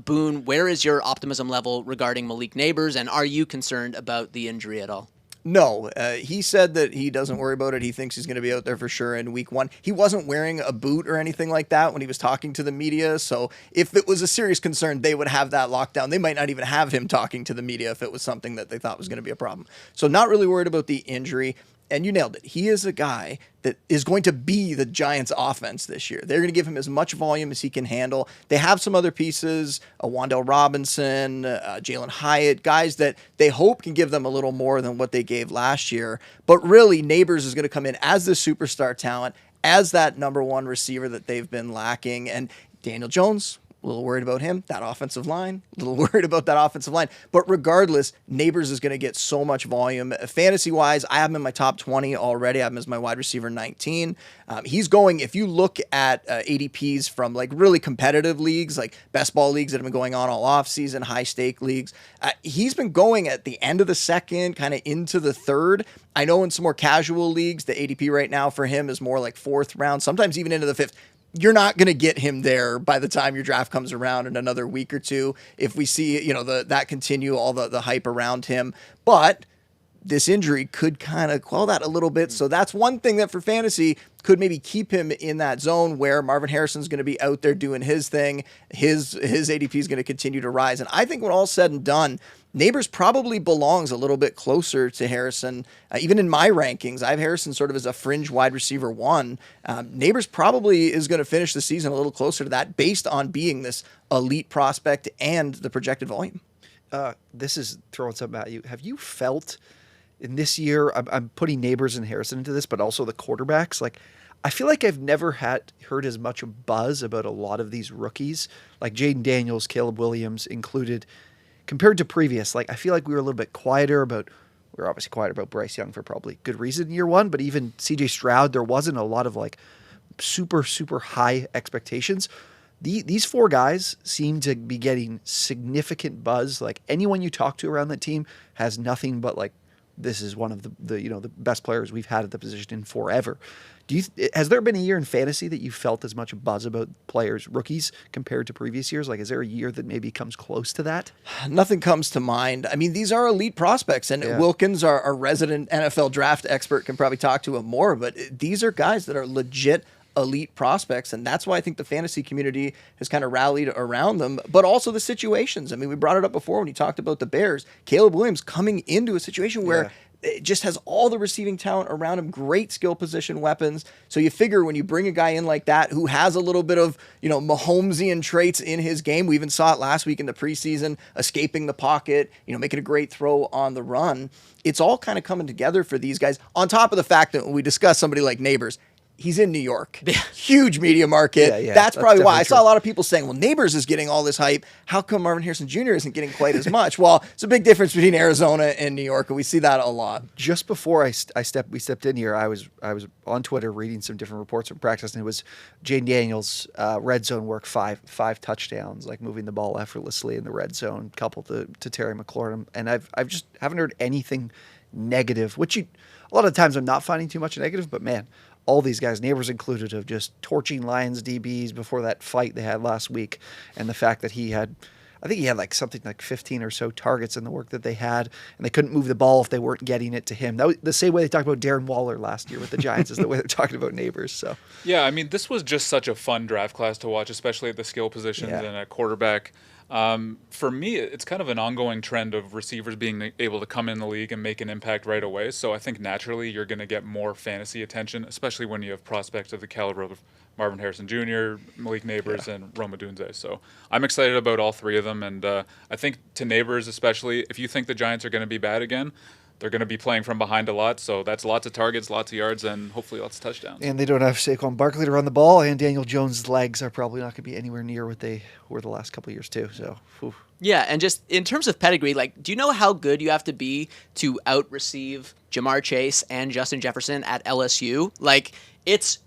Boone, where is your optimism level regarding Malik Nabers, and are you concerned about the injury at all? No, he said that he doesn't worry about it. He thinks he's going to be out there for sure in week 1. He wasn't wearing a boot or anything like that when he was talking to the media. So if it was a serious concern, they would have that locked down. They might not even have him talking to the media if it was something that they thought was going to be a problem. So not really worried about the injury. And you nailed it. He is a guy that is going to be the Giants' offense this year. They're going to give him as much volume as he can handle. They have some other pieces, Wan'Dale Robinson, Jalen Hyatt, guys that they hope can give them a little more than what they gave last year. But really, Nabers is going to come in as the superstar talent, as that number one receiver that they've been lacking. And Daniel Jones, a little worried about him, that offensive line, a little worried about that offensive line. But regardless, Nabers is going to get so much volume. Fantasy-wise, I have him in my top 20 already. I have him as my wide receiver 19. He's going, if you look at ADPs from like really competitive leagues, like best ball leagues that have been going on all offseason, high-stake leagues, he's been going at the end of the second, kind of into the third. I know in some more casual leagues, the ADP right now for him is more like 4th round, sometimes even into the 5th. You're not going to get him there by the time your draft comes around in another week or two. If we see, that continue, all the hype around him. But this injury could kind of quell that a little bit. So that's one thing that for fantasy could maybe keep him in that zone where Marvin Harrison's going to be out there doing his thing. His ADP is going to continue to rise. And I think when all's said and done, Nabers probably belongs a little bit closer to Harrison. Even in my rankings, I have Harrison sort of as a fringe wide receiver 1. Nabers probably is going to finish the season a little closer to that based on being this elite prospect and the projected volume. This is throwing something at you. Have you felt in this year, I'm putting Nabers and Harrison into this, but also the quarterbacks, like I feel like I've never heard as much buzz about a lot of these rookies, like Jaden Daniels, Caleb Williams included, compared to previous. Like I feel like we were a little bit quieter about, we were obviously quiet about Bryce Young for probably good reason in year 1, but even CJ Stroud, there wasn't a lot of like super, super high expectations. These 4 guys seem to be getting significant buzz. Like anyone you talk to around the team has nothing but like this is one of the best players we've had at the position in forever. Has there been a year in fantasy that you felt as much buzz about players, rookies, compared to previous years? Like, is there a year that maybe comes close to that? Nothing comes to mind. I mean, these are elite prospects, and Wilkins, our resident NFL draft expert, can probably talk to him more, but these are guys that are legit elite prospects, and that's why I think the fantasy community has kind of rallied around them, but also the situations. I mean, we brought it up before when you talked about the Bears. Caleb Williams coming into a situation where it just has all the receiving talent around him, great skill position weapons. So you figure when you bring a guy in like that who has a little bit of, Mahomesian traits in his game, we even saw it last week in the preseason, escaping the pocket, making a great throw on the run. It's all kind of coming together for these guys, on top of the fact that when we discuss somebody like Nabers, he's in New York. Huge media market. That's probably why. I saw a lot of people saying, well, Nabers is getting all this hype. How come Marvin Harrison Jr. isn't getting quite as much? Well, it's a big difference between Arizona and New York, and we see that a lot. Just before we stepped in here, I was on Twitter reading some different reports from practice, and it was Jane Daniels' red zone work, five touchdowns, like moving the ball effortlessly in the red zone, coupled to Terry McLaurin. And I've just haven't heard anything negative, which a lot of times I'm not finding too much negative, but man, all these guys, Nabers included, of just torching Lions DBs before that fight they had last week, and the fact that he had 15 or so targets in the work that they had, and they couldn't move the ball if they weren't getting it to him. That was the same way they talked about Darren Waller last year with the Giants is the way they're talking about Nabers. So yeah, I mean, this was just such a fun draft class to watch, especially at the skill positions and at quarterback. For me, it's kind of an ongoing trend of receivers being able to come in the league and make an impact right away. So I think naturally you're going to get more fantasy attention, especially when you have prospects of the caliber of Marvin Harrison Jr., Malik Nabers, and Rome Odunze. So I'm excited about all three of them. And I think to Nabers especially, if you think the Giants are going to be bad again, they're going to be playing from behind a lot, so that's lots of targets, lots of yards, and hopefully lots of touchdowns. And they don't have Saquon Barkley to run the ball, and Daniel Jones' legs are probably not going to be anywhere near what they were the last couple of years too. So, yeah, and just in terms of pedigree, do you know how good you have to be to out-receive Jamar Chase and Justin Jefferson at LSU?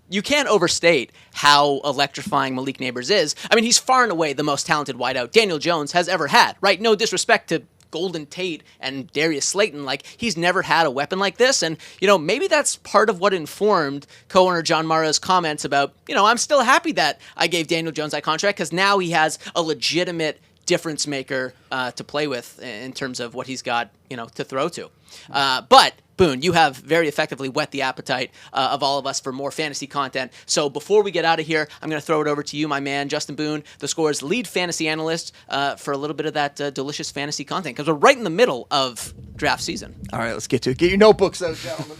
You can't overstate how electrifying Malik Nabers is. I mean, he's far and away the most talented wideout Daniel Jones has ever had, right? No disrespect to Golden Tate and Darius Slayton. He's never had a weapon like this. And, maybe that's part of what informed co-owner John Mara's comments about, I'm still happy that I gave Daniel Jones that contract because now he has a legitimate difference maker to play with in terms of what he's got, to throw to. But Boone, you have very effectively whet the appetite of all of us for more fantasy content. So before we get out of here, I'm going to throw it over to you, my man, Justin Boone, the Score's lead fantasy analyst, for a little bit of that delicious fantasy content, because we're right in the middle of draft season. All right, let's get to it. Get your notebooks out, gentlemen.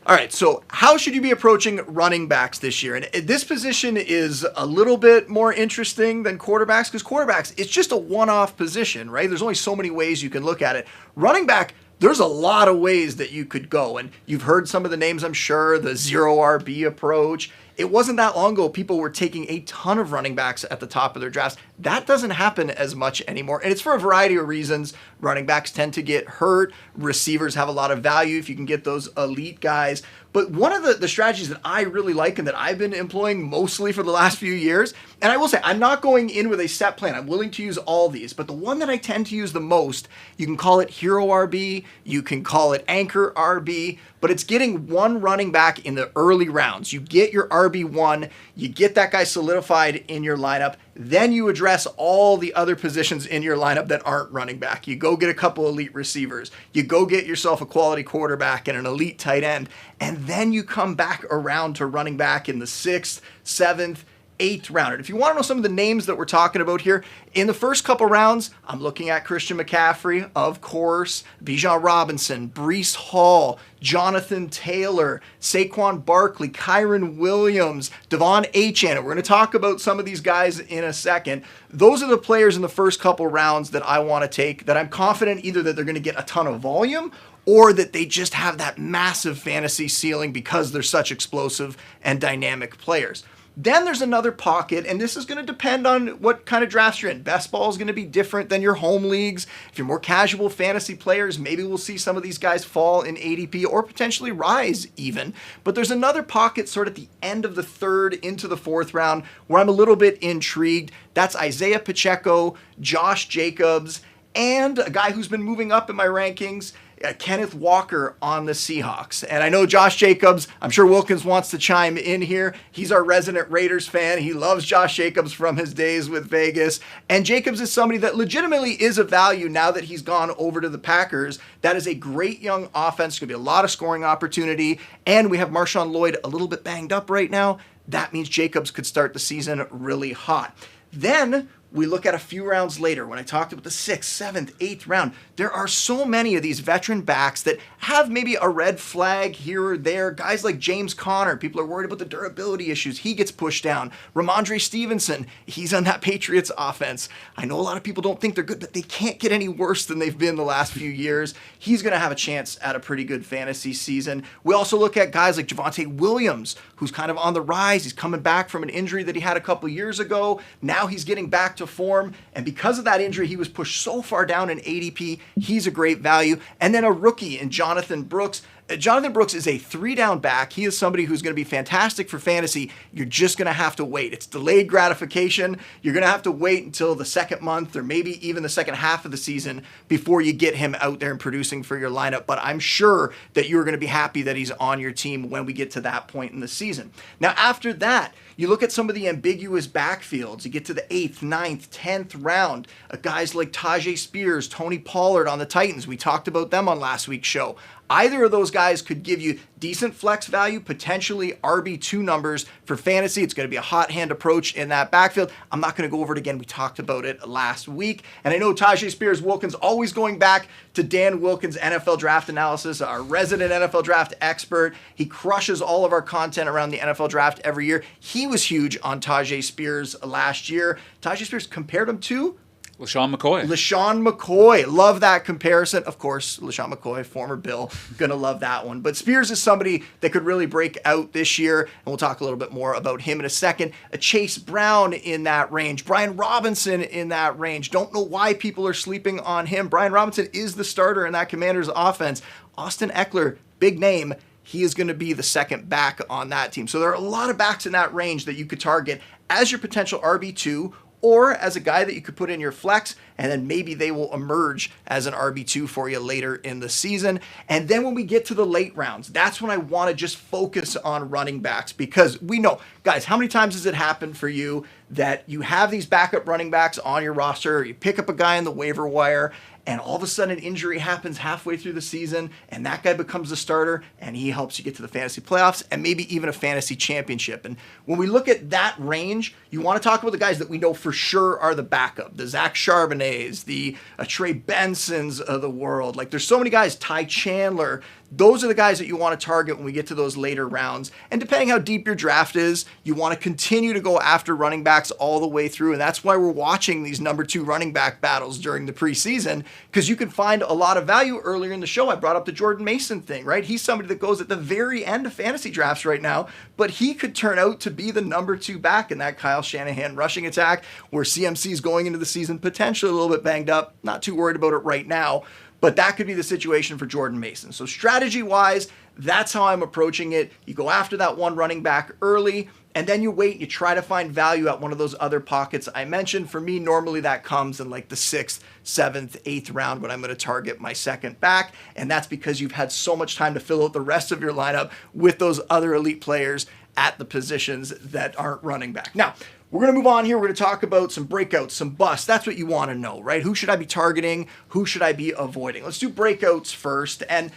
All right, so how should you be approaching running backs this year? And this position is a little bit more interesting than quarterbacks because quarterbacks, it's just a one-off position, right? There's only so many ways you can look at it. Running back, there's a lot of ways that you could go. And you've heard some of the names, I'm sure, the zero RB approach. It wasn't that long ago people were taking a ton of running backs at the top of their drafts. That doesn't happen as much anymore. And it's for a variety of reasons. Running backs tend to get hurt. Receivers have a lot of value if you can get those elite guys. But one of the strategies that I really like and that I've been employing mostly for the last few years, and I will say I'm not going in with a set plan. I'm willing to use all these, but the one that I tend to use the most, you can call it hero RB, you can call it anchor RB, but it's getting one running back in the early rounds. You get your RB1, you get that guy solidified in your lineup, then you address all the other positions in your lineup that aren't running back. You go get a couple elite receivers. You go get yourself a quality quarterback and an elite tight end. And then you come back around to running back in the 6th, 7th, 8th round. And if you want to know some of the names that we're talking about here, in the first couple rounds, I'm looking at Christian McCaffrey, of course, Bijan Robinson, Breece Hall, Jonathan Taylor, Saquon Barkley, Kyron Williams, Devon Achane. We're going to talk about some of these guys in a second. Those are the players in the first couple rounds that I want to take, that I'm confident either that they're going to get a ton of volume or that they just have that massive fantasy ceiling because they're such explosive and dynamic players. Then there's another pocket, and this is going to depend on what kind of drafts you're in. Best ball is going to be different than your home leagues. If you're more casual fantasy players, maybe we'll see some of these guys fall in ADP or potentially rise even. But there's another pocket sort of at the end of the 3rd into the 4th round where I'm a little bit intrigued. That's Isaiah Pacheco, Josh Jacobs, and a guy who's been moving up in my rankings, Kenneth Walker on the Seahawks. And I know Josh Jacobs, I'm sure Wilkins wants to chime in here. He's our resident Raiders fan. He loves Josh Jacobs from his days with Vegas. And Jacobs is somebody that legitimately is of value now that he's gone over to the Packers. That is a great young offense. Going to be a lot of scoring opportunity. And we have Marshawn Lloyd a little bit banged up right now. That means Jacobs could start the season really hot. Then we look at a few rounds later when I talked about the 6th, 7th, 8th round. There are so many of these veteran backs that have maybe a red flag here or there. Guys like James Conner, people are worried about the durability issues. He gets pushed down. Ramondre Stevenson, he's on that Patriots offense. I know a lot of people don't think they're good, but they can't get any worse than they've been the last few years. He's going to have a chance at a pretty good fantasy season. We also look at guys like Javonte Williams, who's kind of on the rise. He's coming back from an injury that he had a couple years ago. Now he's getting back to form, and because of that injury, he was pushed so far down in ADP. He's a great value. And then a rookie in Jonathan Brooks. Jonathan Brooks is a 3-down back. He is somebody who's going to be fantastic for fantasy. You're just going to have to wait. It's delayed gratification. You're going to have to wait until the second month or maybe even the second half of the season before you get him out there and producing for your lineup. But I'm sure that you're going to be happy that he's on your team when we get to that point in the season. Now, after that, you look at some of the ambiguous backfields. You get to the 8th, 9th, 10th round. Guys like Tajay Spears, Tony Pollard on the Titans. We talked about them on last week's show. Either of those guys could give you decent flex value, potentially RB2 numbers for fantasy. It's going to be a hot hand approach in that backfield. I'm not going to go over it again. We talked about it last week. And I know Tajay Spears, Wilkins, always going back to Dan Wilkins' NFL draft analysis, our resident NFL draft expert. He crushes all of our content around the NFL draft every year. He was huge on Tajay Spears last year. Tajay Spears compared him to LaShawn McCoy. Love that comparison. Of course, LaShawn McCoy, former Bill, gonna love that one. But Spears is somebody that could really break out this year, and we'll talk a little bit more about him in a second. A Chase Brown in that range. Brian Robinson in that range. Don't know why people are sleeping on him. Brian Robinson is the starter in that Commanders offense. Austin Eckler, big name. He is going to be the second back on that team. So there are a lot of backs in that range that you could target as your potential RB2 or as a guy that you could put in your flex, and then maybe they will emerge as an RB2 for you later in the season. And then when we get to the late rounds, that's when I want to just focus on running backs, because we know, guys, how many times has it happened for you that you have these backup running backs on your roster, or you pick up a guy in the waiver wire, and all of a sudden an injury happens halfway through the season, and that guy becomes the starter, and he helps you get to the fantasy playoffs and maybe even a fantasy championship. And when we look at that range, you want to talk about the guys that we know for sure are the backup, the Zach Charbonnets, the Trey Bensons of the world. Like, there's so many guys, Ty Chandler. Those are the guys that you want to target when we get to those later rounds. And depending how deep your draft is, you want to continue to go after running backs all the way through. And that's why we're watching these number 2 running back battles during the preseason, because you can find a lot of value. Earlier in the show, I brought up the Jordan Mason thing, right? He's somebody that goes at the very end of fantasy drafts right now, but he could turn out to be the number 2 back in that Kyle Shanahan rushing attack, where CMC is going into the season potentially a little bit banged up. Not too worried about it right now. But that could be the situation for Jordan Mason. So strategy-wise, that's how I'm approaching it. You go after that one running back early, and then you wait and you try to find value at one of those other pockets I mentioned. For me, normally that comes in like the 6th, 7th, 8th round when I'm going to target my second back. And that's because you've had so much time to fill out the rest of your lineup with those other elite players at the positions that aren't running back. Now, we're going to move on here. We're going to talk about some breakouts, some busts. That's what you want to know, right? Who should I be targeting? Who should I be avoiding? Let's do breakouts first. And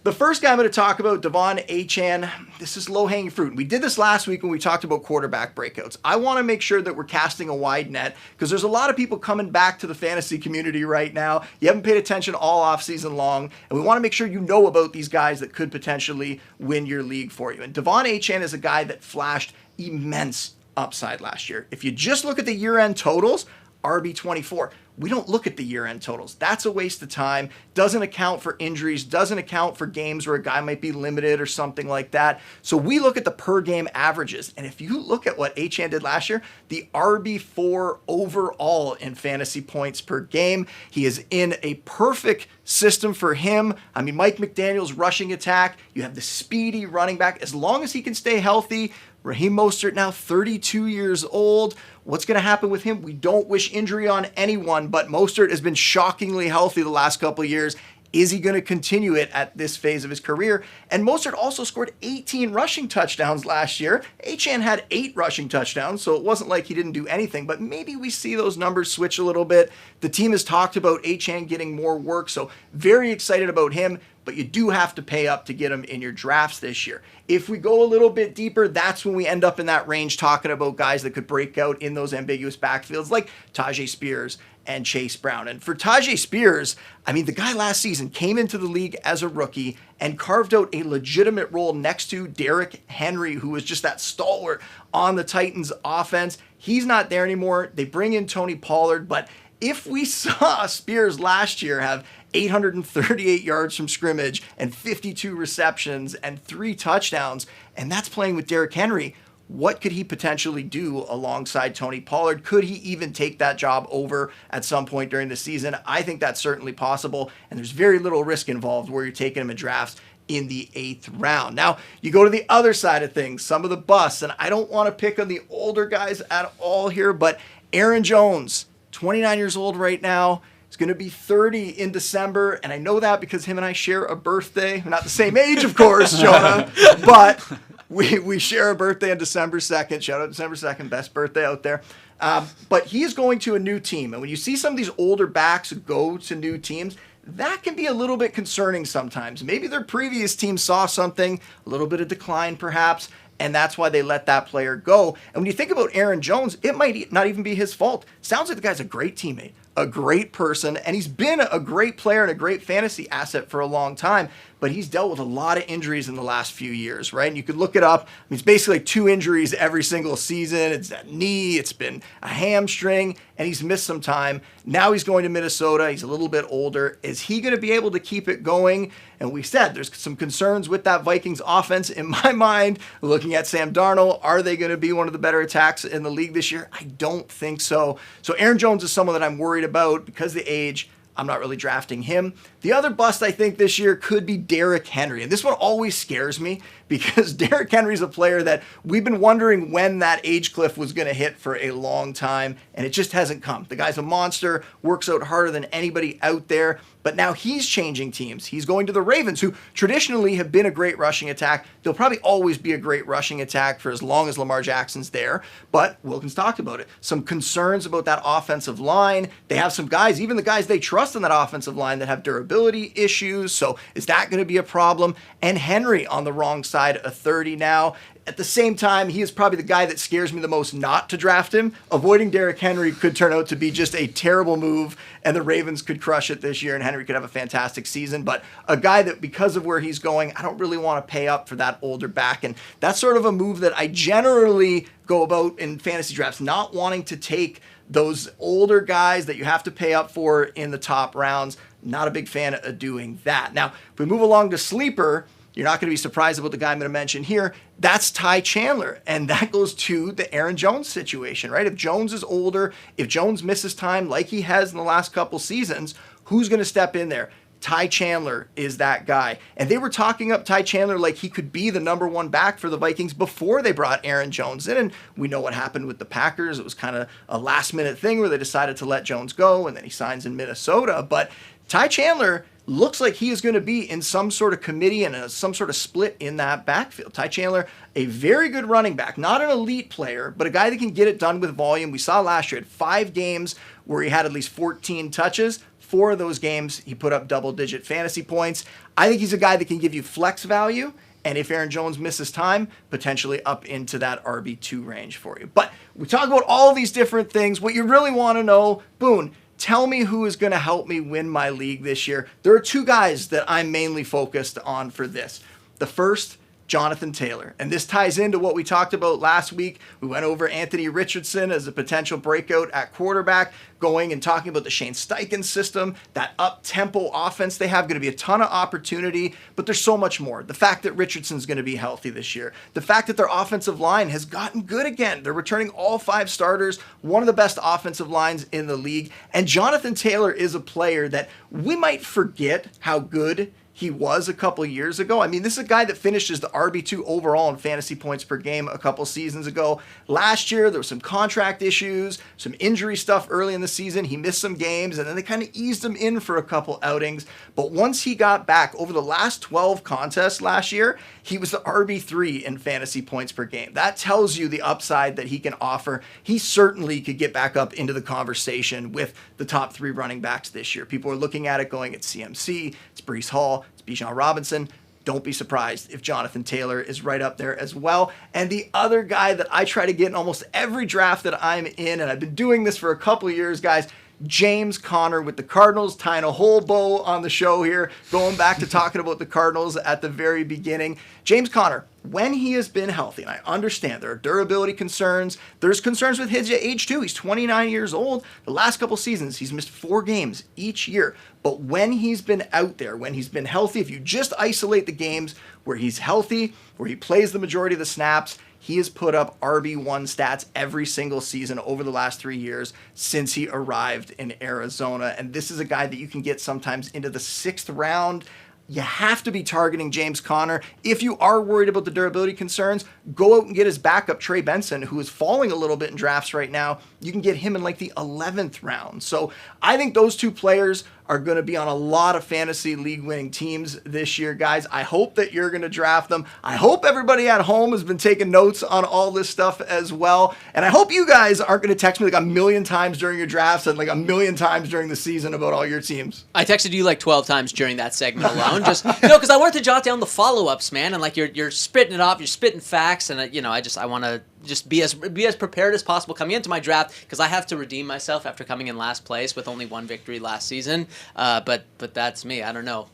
the first guy I'm going to talk about, Devon Achane, this is low-hanging fruit. We did this last week when we talked about quarterback breakouts. I want to make sure that we're casting a wide net, because there's a lot of people coming back to the fantasy community right now. You haven't paid attention all offseason long, and we want to make sure you know about these guys that could potentially win your league for you. And Devon Achane is a guy that flashed immense upside last year. If you just look at the year-end totals, RB24. We don't look at the year-end totals. That's a waste of time. Doesn't account for injuries, doesn't account for games where a guy might be limited or something like that. So we look at the per-game averages. And if you look at what Achane did last year, the RB4 overall in fantasy points per game, he is in a perfect system for him. I mean, Mike McDaniel's rushing attack. You have the speedy running back. As long as he can stay healthy, Raheem Mostert now 32 years old. What's going to happen with him? We don't wish injury on anyone, but Mostert has been shockingly healthy the last couple of years. Is he going to continue it at this phase of his career? And Mostert also scored 18 rushing touchdowns last year. Achane had 8 rushing touchdowns, so it wasn't like he didn't do anything, but maybe we see those numbers switch a little bit. The team has talked about Achane getting more work, so very excited about him, but you do have to pay up to get him in your drafts this year. If we go a little bit deeper, that's when we end up in that range talking about guys that could break out in those ambiguous backfields like Tyjae Spears and Chase Brown. And for Tyjae Spears, I mean, the guy last season came into the league as a rookie and carved out a legitimate role next to Derrick Henry, who was just that stalwart on the Titans offense. He's not there anymore. They bring in Tony Pollard, but if we saw Spears last year have 838 yards from scrimmage and 52 receptions and 3 touchdowns, and that's playing with Derrick Henry, what could he potentially do alongside Tony Pollard? Could he even take that job over at some point during the season? I think that's certainly possible, and there's very little risk involved where you're taking him in drafts in the 8th round. Now, you go to the other side of things, some of the busts, and I don't want to pick on the older guys at all here, but Aaron Jones, 29 years old right now. He's going to be 30 in December, and I know that because him and I share a birthday. We're not the same age, of course, Jonah, but we share a birthday on December 2nd. Shout out December 2nd, best birthday out there. But he's going to a new team, and when you see some of these older backs go to new teams, that can be a little bit concerning sometimes. Maybe their previous team saw something, a little bit of decline perhaps, and that's why they let that player go. And when you think about Aaron Jones, it might not even be his fault. Sounds like the guy's a great teammate, a great person, and he's been a great player and a great fantasy asset for a long time, but he's dealt with a lot of injuries in the last few years, right? And you could look it up. I mean, it's basically like 2 injuries every single season. It's that knee, it's been a hamstring, and he's missed some time. Now he's going to Minnesota. He's a little bit older. Is he going to be able to keep it going? And we said there's some concerns with that Vikings offense. In my mind, looking at Sam Darnold, are they going to be one of the better attacks in the league this year? I don't think so. So Aaron Jones is someone that I'm worried about because of the age. I'm not really drafting him. The other bust I think this year could be Derrick Henry. And this one always scares me because Derrick Henry's a player that we've been wondering when that age cliff was going to hit for a long time, and it just hasn't come. The guy's a monster, works out harder than anybody out there, but now he's changing teams. He's going to the Ravens, who traditionally have been a great rushing attack. They'll probably always be a great rushing attack for as long as Lamar Jackson's there, but Wilkins talked about it. Some concerns about that offensive line. They have some guys, even the guys they trust in that offensive line, that have durability issues, so is that going to be a problem? And Henry on the wrong side of 30 now. At the same time, he is probably the guy that scares me the most not to draft him. Avoiding Derrick Henry could turn out to be just a terrible move, and the Ravens could crush it this year, and Henry could have a fantastic season. But a guy that, because of where he's going, I don't really want to pay up for that older back. And that's sort of a move that I generally go about in fantasy drafts, not wanting to take those older guys that you have to pay up for in the top rounds. Not a big fan of doing that. Now, if we move along to sleeper, you're not going to be surprised about the guy I'm going to mention here. That's Ty Chandler, and that goes to the Aaron Jones situation, right? If Jones is older, if Jones misses time like he has in the last couple seasons, who's going to step in there? Ty Chandler is that guy. And they were talking up Ty Chandler like he could be the number 1 back for the Vikings before they brought Aaron Jones in. And we know what happened with the Packers. It was kind of a last-minute thing where they decided to let Jones go, and then he signs in Minnesota. But Ty Chandler looks like he is going to be in some sort of committee and some sort of split in that backfield. Ty Chandler, a very good running back, not an elite player, but a guy that can get it done with volume. We saw last year, he had 5 games where he had at least 14 touches. 4 of those games, he put up double-digit fantasy points. I think he's a guy that can give you flex value, and if Aaron Jones misses time, potentially up into that RB2 range for you. But we talk about all these different things. What you really want to know, Boone, tell me who is going to help me win my league this year. There are 2 guys that I'm mainly focused on for this. The first, Jonathan Taylor. And this ties into what we talked about last week. We went over Anthony Richardson as a potential breakout at quarterback, going and talking about the Shane Steichen system, that up-tempo offense they have, going to be a ton of opportunity, but there's so much more. The fact that Richardson's going to be healthy this year, the fact that their offensive line has gotten good again. They're returning all 5 starters, one of the best offensive lines in the league, and Jonathan Taylor is a player that we might forget how good he was a couple years ago. I mean, this is a guy that finished as the RB2 overall in fantasy points per game a couple seasons ago. Last year, there were some contract issues, some injury stuff early in the season. He missed some games, and then they kind of eased him in for a couple outings. But once he got back over the last 12 contests last year, he was the RB3 in fantasy points per game. That tells you the upside that he can offer. He certainly could get back up into the conversation with the top 3 running backs this year. People are looking at it going, it's CMC, it's Breece Hall, it's Bijan Robinson. Don't be surprised if Jonathan Taylor is right up there as well. And the other guy that I try to get in almost every draft that I'm in, and I've been doing this for a couple of years, guys, James Conner with the Cardinals, tying a whole bow on the show here, going back to talking about the Cardinals at the very beginning. James Conner, when he has been healthy, and I understand there are durability concerns, there's concerns with his age too. He's 29 years old. The last couple seasons, he's missed 4 games each year. But when he's been out there, when he's been healthy, if you just isolate the games where he's healthy, where he plays the majority of the snaps, he has put up RB1 stats every single season over the last 3 years since he arrived in Arizona. And this is a guy that you can get sometimes into the 6th round. You have to be targeting James Conner. If you are worried about the durability concerns, go out and get his backup, Trey Benson, who is falling a little bit in drafts right now. You can get him in like the 11th round. So I think those 2 players are going to be on a lot of fantasy league winning teams this year, guys. I hope that you're going to draft them. I hope everybody at home has been taking notes on all this stuff as well. And I hope you guys aren't going to text me like a million times during your drafts and like a million times during the season about all your teams. I texted you like 12 times during that segment alone. Just because I wanted to jot down the follow-ups, man, and like you're spitting it off, you're spitting facts, and I want to just be as prepared as possible coming into my draft, because I have to redeem myself after coming in last place with only 1 victory last season. But that's me. I don't know.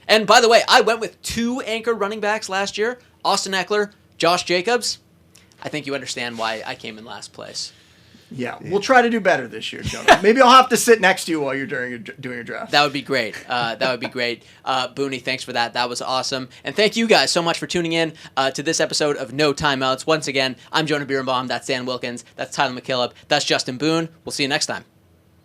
And by the way, I went with 2 anchor running backs last year: Austin Eckler, Josh Jacobs. I think you understand why I came in last place. Yeah, we'll try to do better this year, Jonah. Maybe I'll have to sit next to you while you're doing your draft. That would be great. Booney, thanks for that. That was awesome. And thank you guys so much for tuning in to this episode of No Timeouts. Once again, I'm Jonah Bierenbaum. That's Dan Wilkins. That's Tyler MacKillop. That's Justin Boone. We'll see you next time.